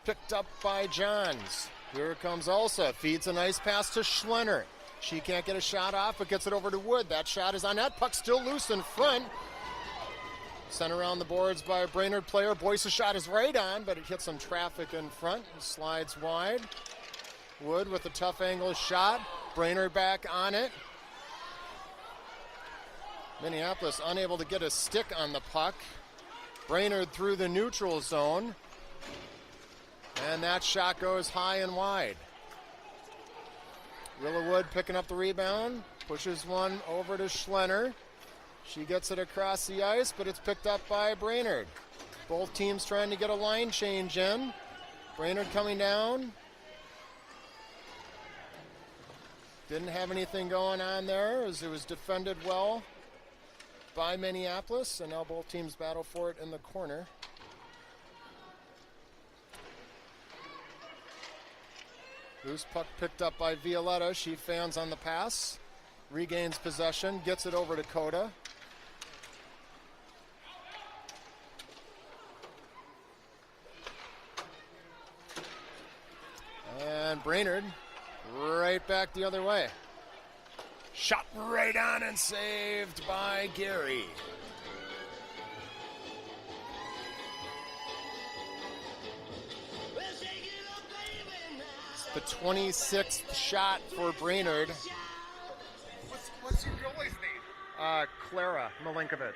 picked up by Johns. Here comes Elsa. Feeds a nice pass to Schlenner. She can't get a shot off, but gets it over to Wood. That shot is on net. Puck still loose in front. Sent around the boards by a Brainerd player. Boyce's shot is right on, but it hits some traffic in front and slides wide. Wood with a tough angle shot. Brainerd back on it. Minneapolis unable to get a stick on the puck. Brainerd through the neutral zone. And that shot goes high and wide. Willa Wood picking up the rebound. Pushes one over to Schlenner. She gets it across the ice, but it's picked up by Brainerd. Both teams trying to get a line change in. Brainerd coming down. Didn't have anything going on there as it was defended well by Minneapolis, and now both teams battle for it in the corner. Loose puck picked up by Violetta. She fans on the pass, regains possession, gets it over to Coda. And Brainerd right back the other way. Shot right on and saved by Gary. It's the 26th shot for Brainerd. What's your goalie's name? Clara Milinkovic.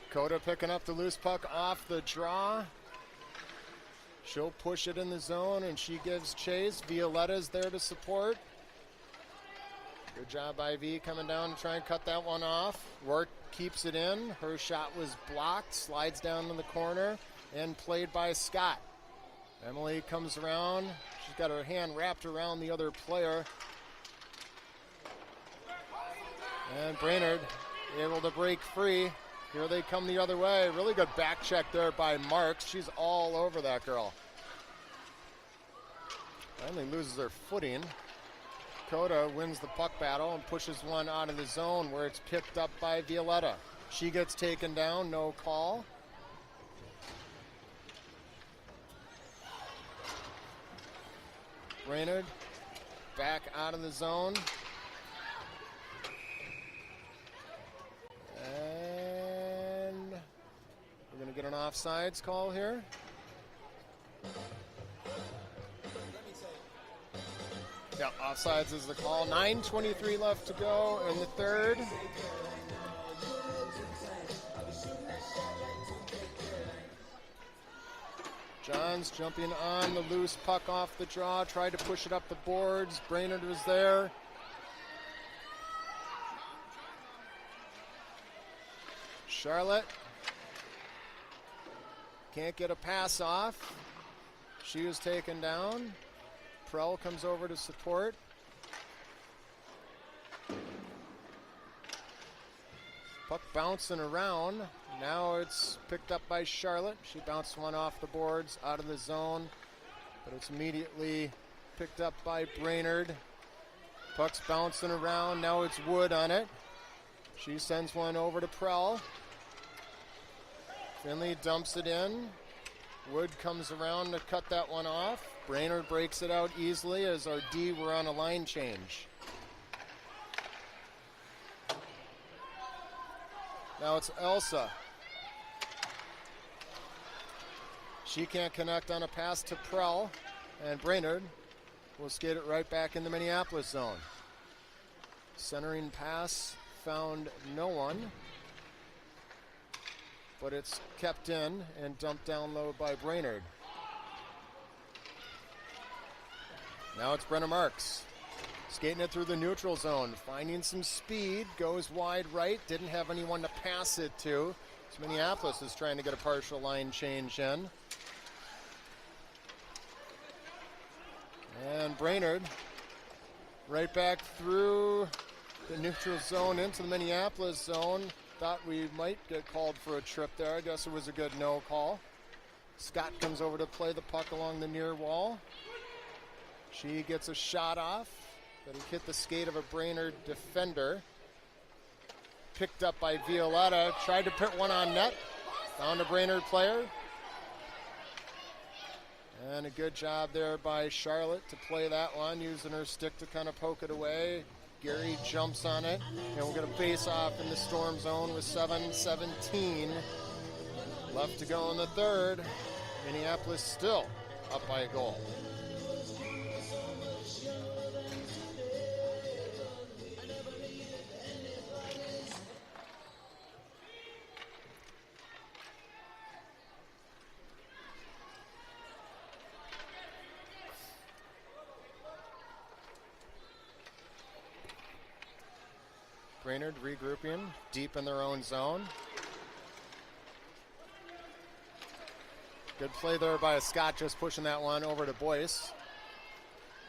Coda picking up the loose puck off the draw. She'll push it in the zone, and she gives chase. Violetta's there to support. Good job by V coming down to try and cut that one off. Rourke keeps it in. Her shot was blocked, slides down in the corner, and played by Scott. Emily comes around. She's got her hand wrapped around the other player. And Brainerd able to break free. Here they come the other way. Really good back check there by Marks. She's all over that girl. Finally loses her footing. Coda wins the puck battle and pushes one out of the zone where it's picked up by Violetta. She gets taken down, no call. Brainerd back out of the zone. And we're going to get an offsides call here. Yeah, offsides is the call. 9:23 left to go in the third. Johns jumping on the loose puck off the draw, tried to push it up the boards. Brainerd was there. Charlotte can't get a pass off. She was taken down. Prell comes over to support. Puck bouncing around. Now it's picked up by Charlotte. She bounced one off the boards, out of the zone, but it's immediately picked up by Brainerd. Puck's bouncing around. Now it's Wood on it. She sends one over to Prell. Finley dumps it in. Wood comes around to cut that one off. Brainerd breaks it out easily as our D were on a line change. Now it's Elsa. She can't connect on a pass to Prell, and Brainerd will skate it right back in the Minneapolis zone. Centering pass found no one, but it's kept in and dumped down low by Brainerd. Now it's Brenna Marks. Skating it through the neutral zone, finding some speed, goes wide right, didn't have anyone to pass it to. So Minneapolis is trying to get a partial line change in. And Brainerd right back through the neutral zone into the Minneapolis zone. Thought we might get called for a trip there. I guess it was a good no call. Scott comes over to play the puck along the near wall. She gets a shot off, but he hit the skate of a Brainerd defender. Picked up by Violetta, tried to put one on net. Found a Brainerd player. And a good job there by Charlotte to play that one, using her stick to kind of poke it away. Gary jumps on it, and we're going to face off in the Storm zone with 7:17 left to go in the third. Minneapolis still up by a goal. Brainerd regrouping deep in their own zone. Good play there by Scott, just pushing that one over to Boyce.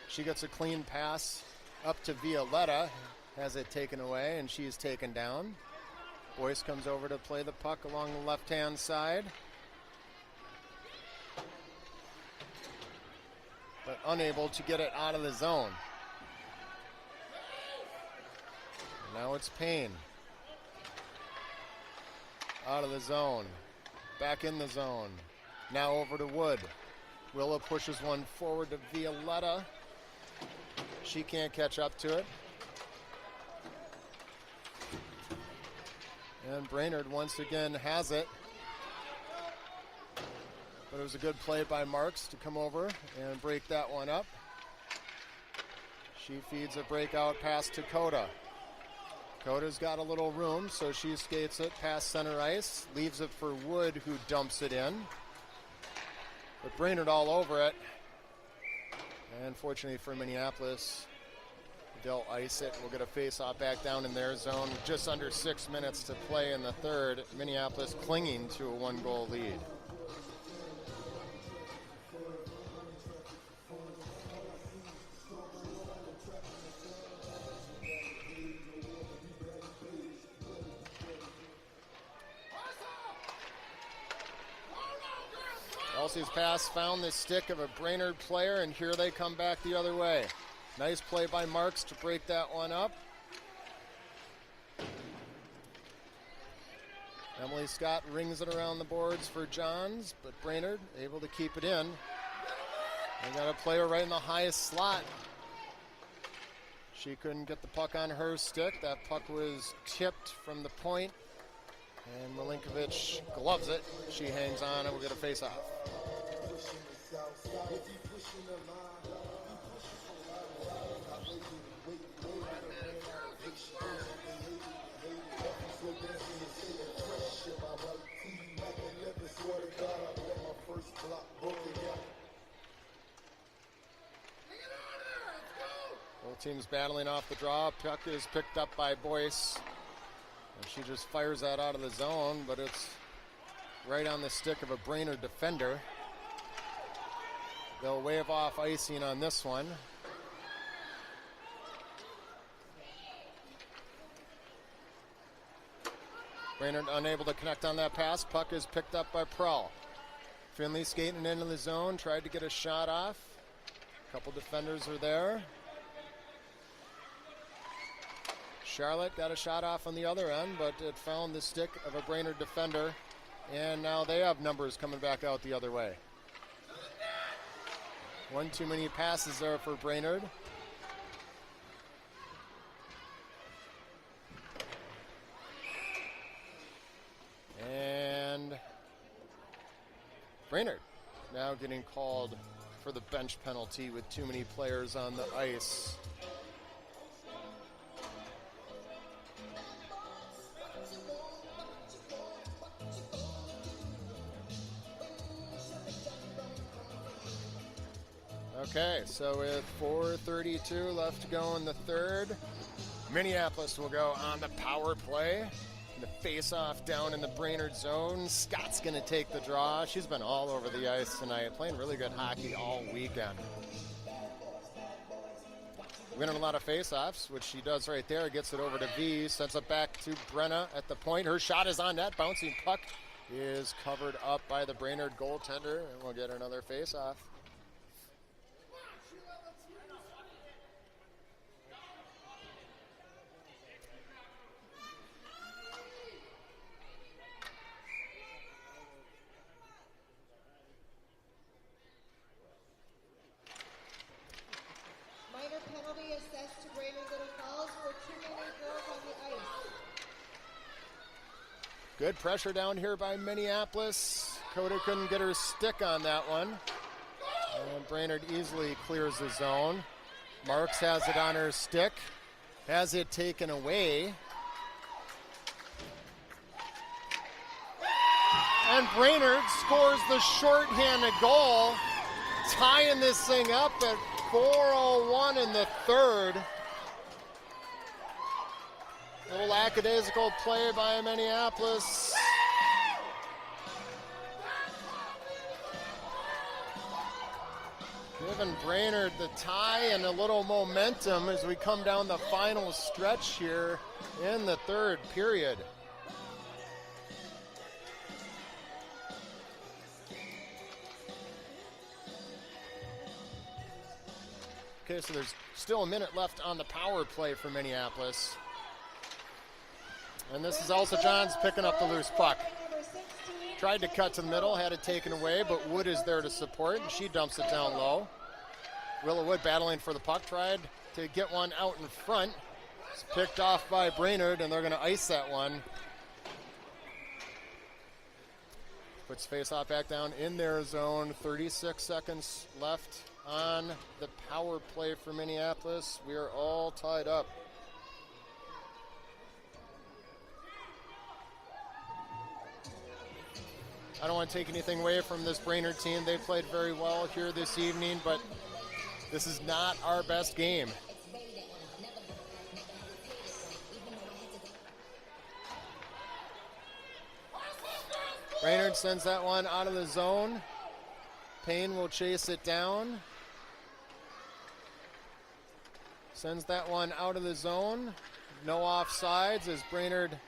She gets a clean pass up to Violetta, has it taken away, and she's taken down. Boyce comes over to play the puck along the left-hand side, but unable to get it out of the zone. Now it's Payne. Out of the zone. Back in the zone. Now over to Wood. Willa pushes one forward to Violetta. She can't catch up to it. And Brainerd once again has it. But it was a good play by Marks to come over and break that one up. She feeds a breakout pass to Coda. Coda's got a little room, so she skates it past center ice, leaves it for Wood, who dumps it in. But Brainerd all over it. And fortunately for Minneapolis, they'll ice it. We'll get a face-off back down in their zone. Just under 6 minutes to play in the third. Minneapolis clinging to a one-goal lead. Elsie's pass found the stick of a Brainerd player, and here they come back the other way. Nice play by Marks to break that one up. Emily Scott rings it around the boards for Johns, but Brainerd able to keep it in. They got a player right in the highest slot. She couldn't get the puck on her stick. That puck was tipped from the point, and Milinkovic gloves it. She hangs on, and we'll get a face-off. Both teams battling off the draw. Puck is picked up by Boyce. And she just fires that out of the zone, but it's right on the stick of a Brainerd defender. They'll wave off icing on this one. Brainerd unable to connect on that pass. Puck is picked up by Prell. Finley skating into the zone, tried to get a shot off. A couple defenders are there. Charlotte got a shot off on the other end, but it found the stick of a Brainerd defender, and now they have numbers coming back out the other way. One too many passes there for Brainerd. And Brainerd now getting called for the bench penalty with too many players on the ice. Okay, so with 4:32 left to go in the third, Minneapolis will go on the power play. The face-off down in the Brainerd zone. Scott's going to take the draw. She's been all over the ice tonight, playing really good hockey all weekend. Winning a lot of face-offs, which she does right there. Gets it over to V, sends it back to Brenna at the point. Her shot is on net. Bouncing puck is covered up by the Brainerd goaltender, and we'll get another face-off. Good pressure down here by Minneapolis. Coda couldn't get her stick on that one. And Brainerd easily clears the zone. Marks has it on her stick. Has it taken away. And Brainerd scores the shorthanded goal, tying this thing up at 4:01 in the third. Little lackadaisical play by Minneapolis. Giving Brainerd the tie and a little momentum as we come down the final stretch here in the third period. Okay, so there's still a minute left on the power play for Minneapolis. And this is Elsa Johns picking up the loose puck. Tried to cut to the middle, had it taken away, but Wood is there to support, and she dumps it down low. Willow Wood battling for the puck, tried to get one out in front. It's picked off by Brainerd, and they're going to ice that one. Puts face-off back down in their zone. 36 seconds left on the power play for Minneapolis. We are all tied up. I don't want to take anything away from this Brainerd team. They played very well here this evening, but this is not our best game. Brainerd sends that one out of the zone. Payne will chase it down. Sends that one out of the zone. No offsides as Brainerd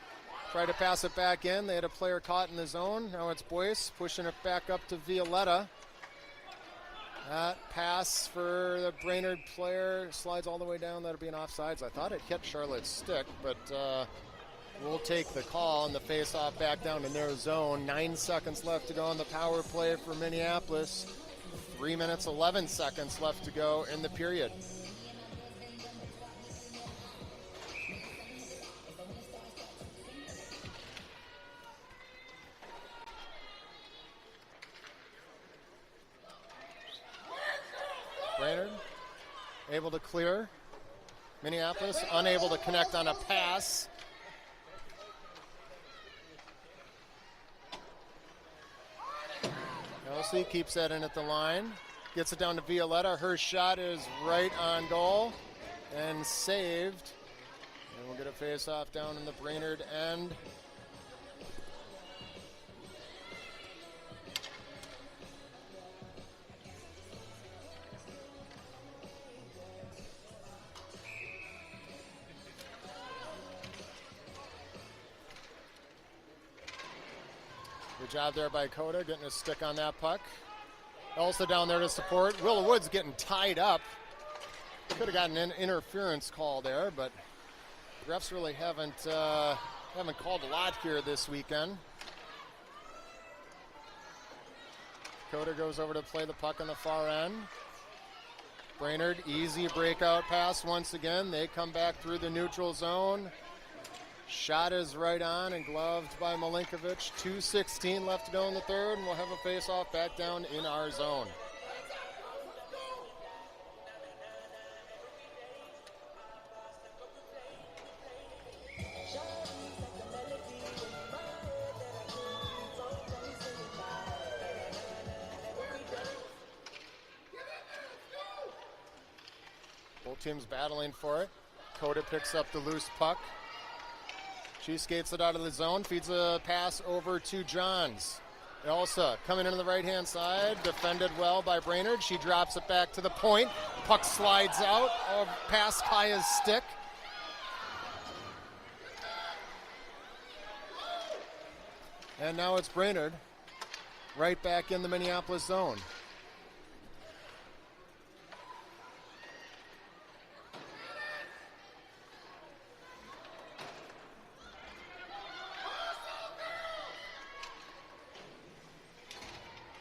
tried to pass it back in. They had a player caught in the zone. Now it's Boyce pushing it back up to Violetta. That pass for the Brainerd player slides all the way down. That'll be an offsides. I thought it hit Charlotte's stick, but we'll take the call and the face-off back down in their zone. 9 seconds left to go on the power play for Minneapolis. 3 minutes, 11 seconds left to go in the period. Brainerd able to clear. Minneapolis unable to connect on a pass. Kelsey keeps that in at the line. Gets it down to Violetta. Her shot is right on goal and saved. And we'll get a face-off down in the Brainerd end. Good job there by Coda, getting a stick on that puck. Also down there to support. Willow Woods getting tied up. Could have gotten an interference call there, but refs really haven't called a lot here this weekend. Coda goes over to play the puck on the far end. Brainerd, easy breakout pass once again. They come back through the neutral zone. Shot is right on and gloved by Milinkovic. 2:16 left to go in the third, and we'll have a face-off back down in our zone. Both teams battling for it. Coda picks up the loose puck. She skates it out of the zone, feeds a pass over to Johns. Elsa coming into the right-hand side, defended well by Brainerd. She drops it back to the point. Puck slides out past Kaya's stick. And now it's Brainerd right back in the Minneapolis zone.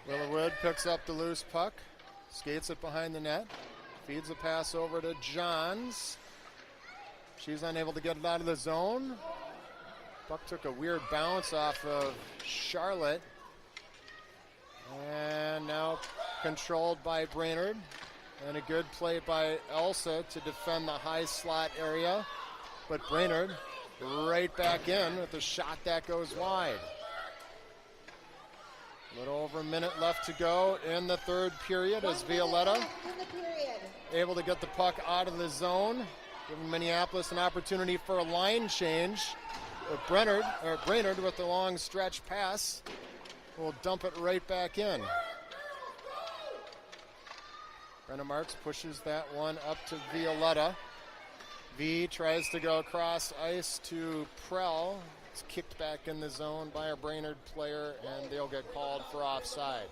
Willowwood picks up the loose puck, skates it behind the net, feeds a pass over to Johns. She's unable to get it out of the zone. Puck took a weird bounce off of Charlotte. And now controlled by Brainerd. And a good play by Elsa to defend the high slot area. But Brainerd right back in with a shot that goes wide. A little over a minute left to go in the third period as Violetta able to get the puck out of the zone, giving Minneapolis an opportunity for a line change. But Brainerd with the long stretch pass will dump it right back in. Brenna Marks pushes that one up to Violetta. V tries to go across ice to Prell. It's kicked back in the zone by a Brainerd player, and they'll get called for offside.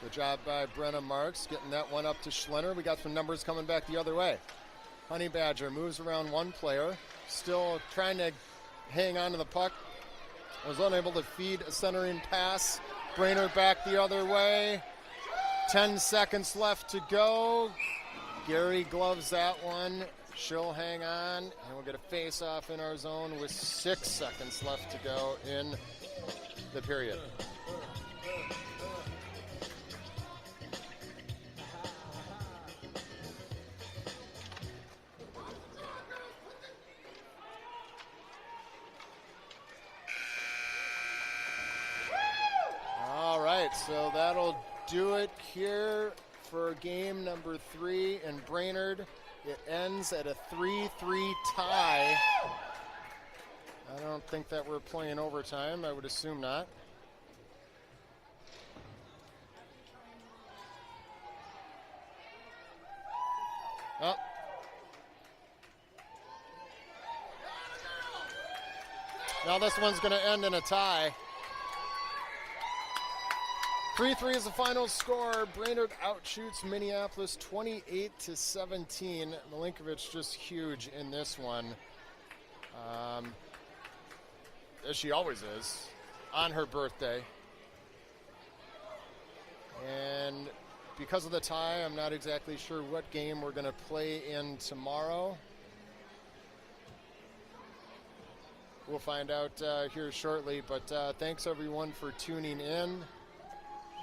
Good job by Brenna Marks getting that one up to Schlenner. We got some numbers coming back the other way. Honey Badger moves around one player, still trying to hang on to the puck. Was unable to feed a centering pass. Brainerd back the other way. 10 seconds left to go. Gary gloves that one. She'll hang on, and we'll get a face-off in our zone with 6 seconds left to go in the period. So that'll do it here for game number 3 in Brainerd. It ends at a 3-3 tie. I don't think that we're playing overtime. I would assume not. Oh. Now this one's going to end in a tie. 3-3 is the final score. Brainerd outshoots Minneapolis 28-17. Milinkovic just huge in this one, as she always is, on her birthday. And because of the tie, I'm not exactly sure what game we're going to play in tomorrow. We'll find out here shortly, but thanks everyone for tuning in.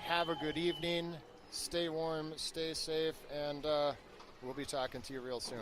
Have a good evening. Stay warm, stay safe, and we'll be talking to you real soon.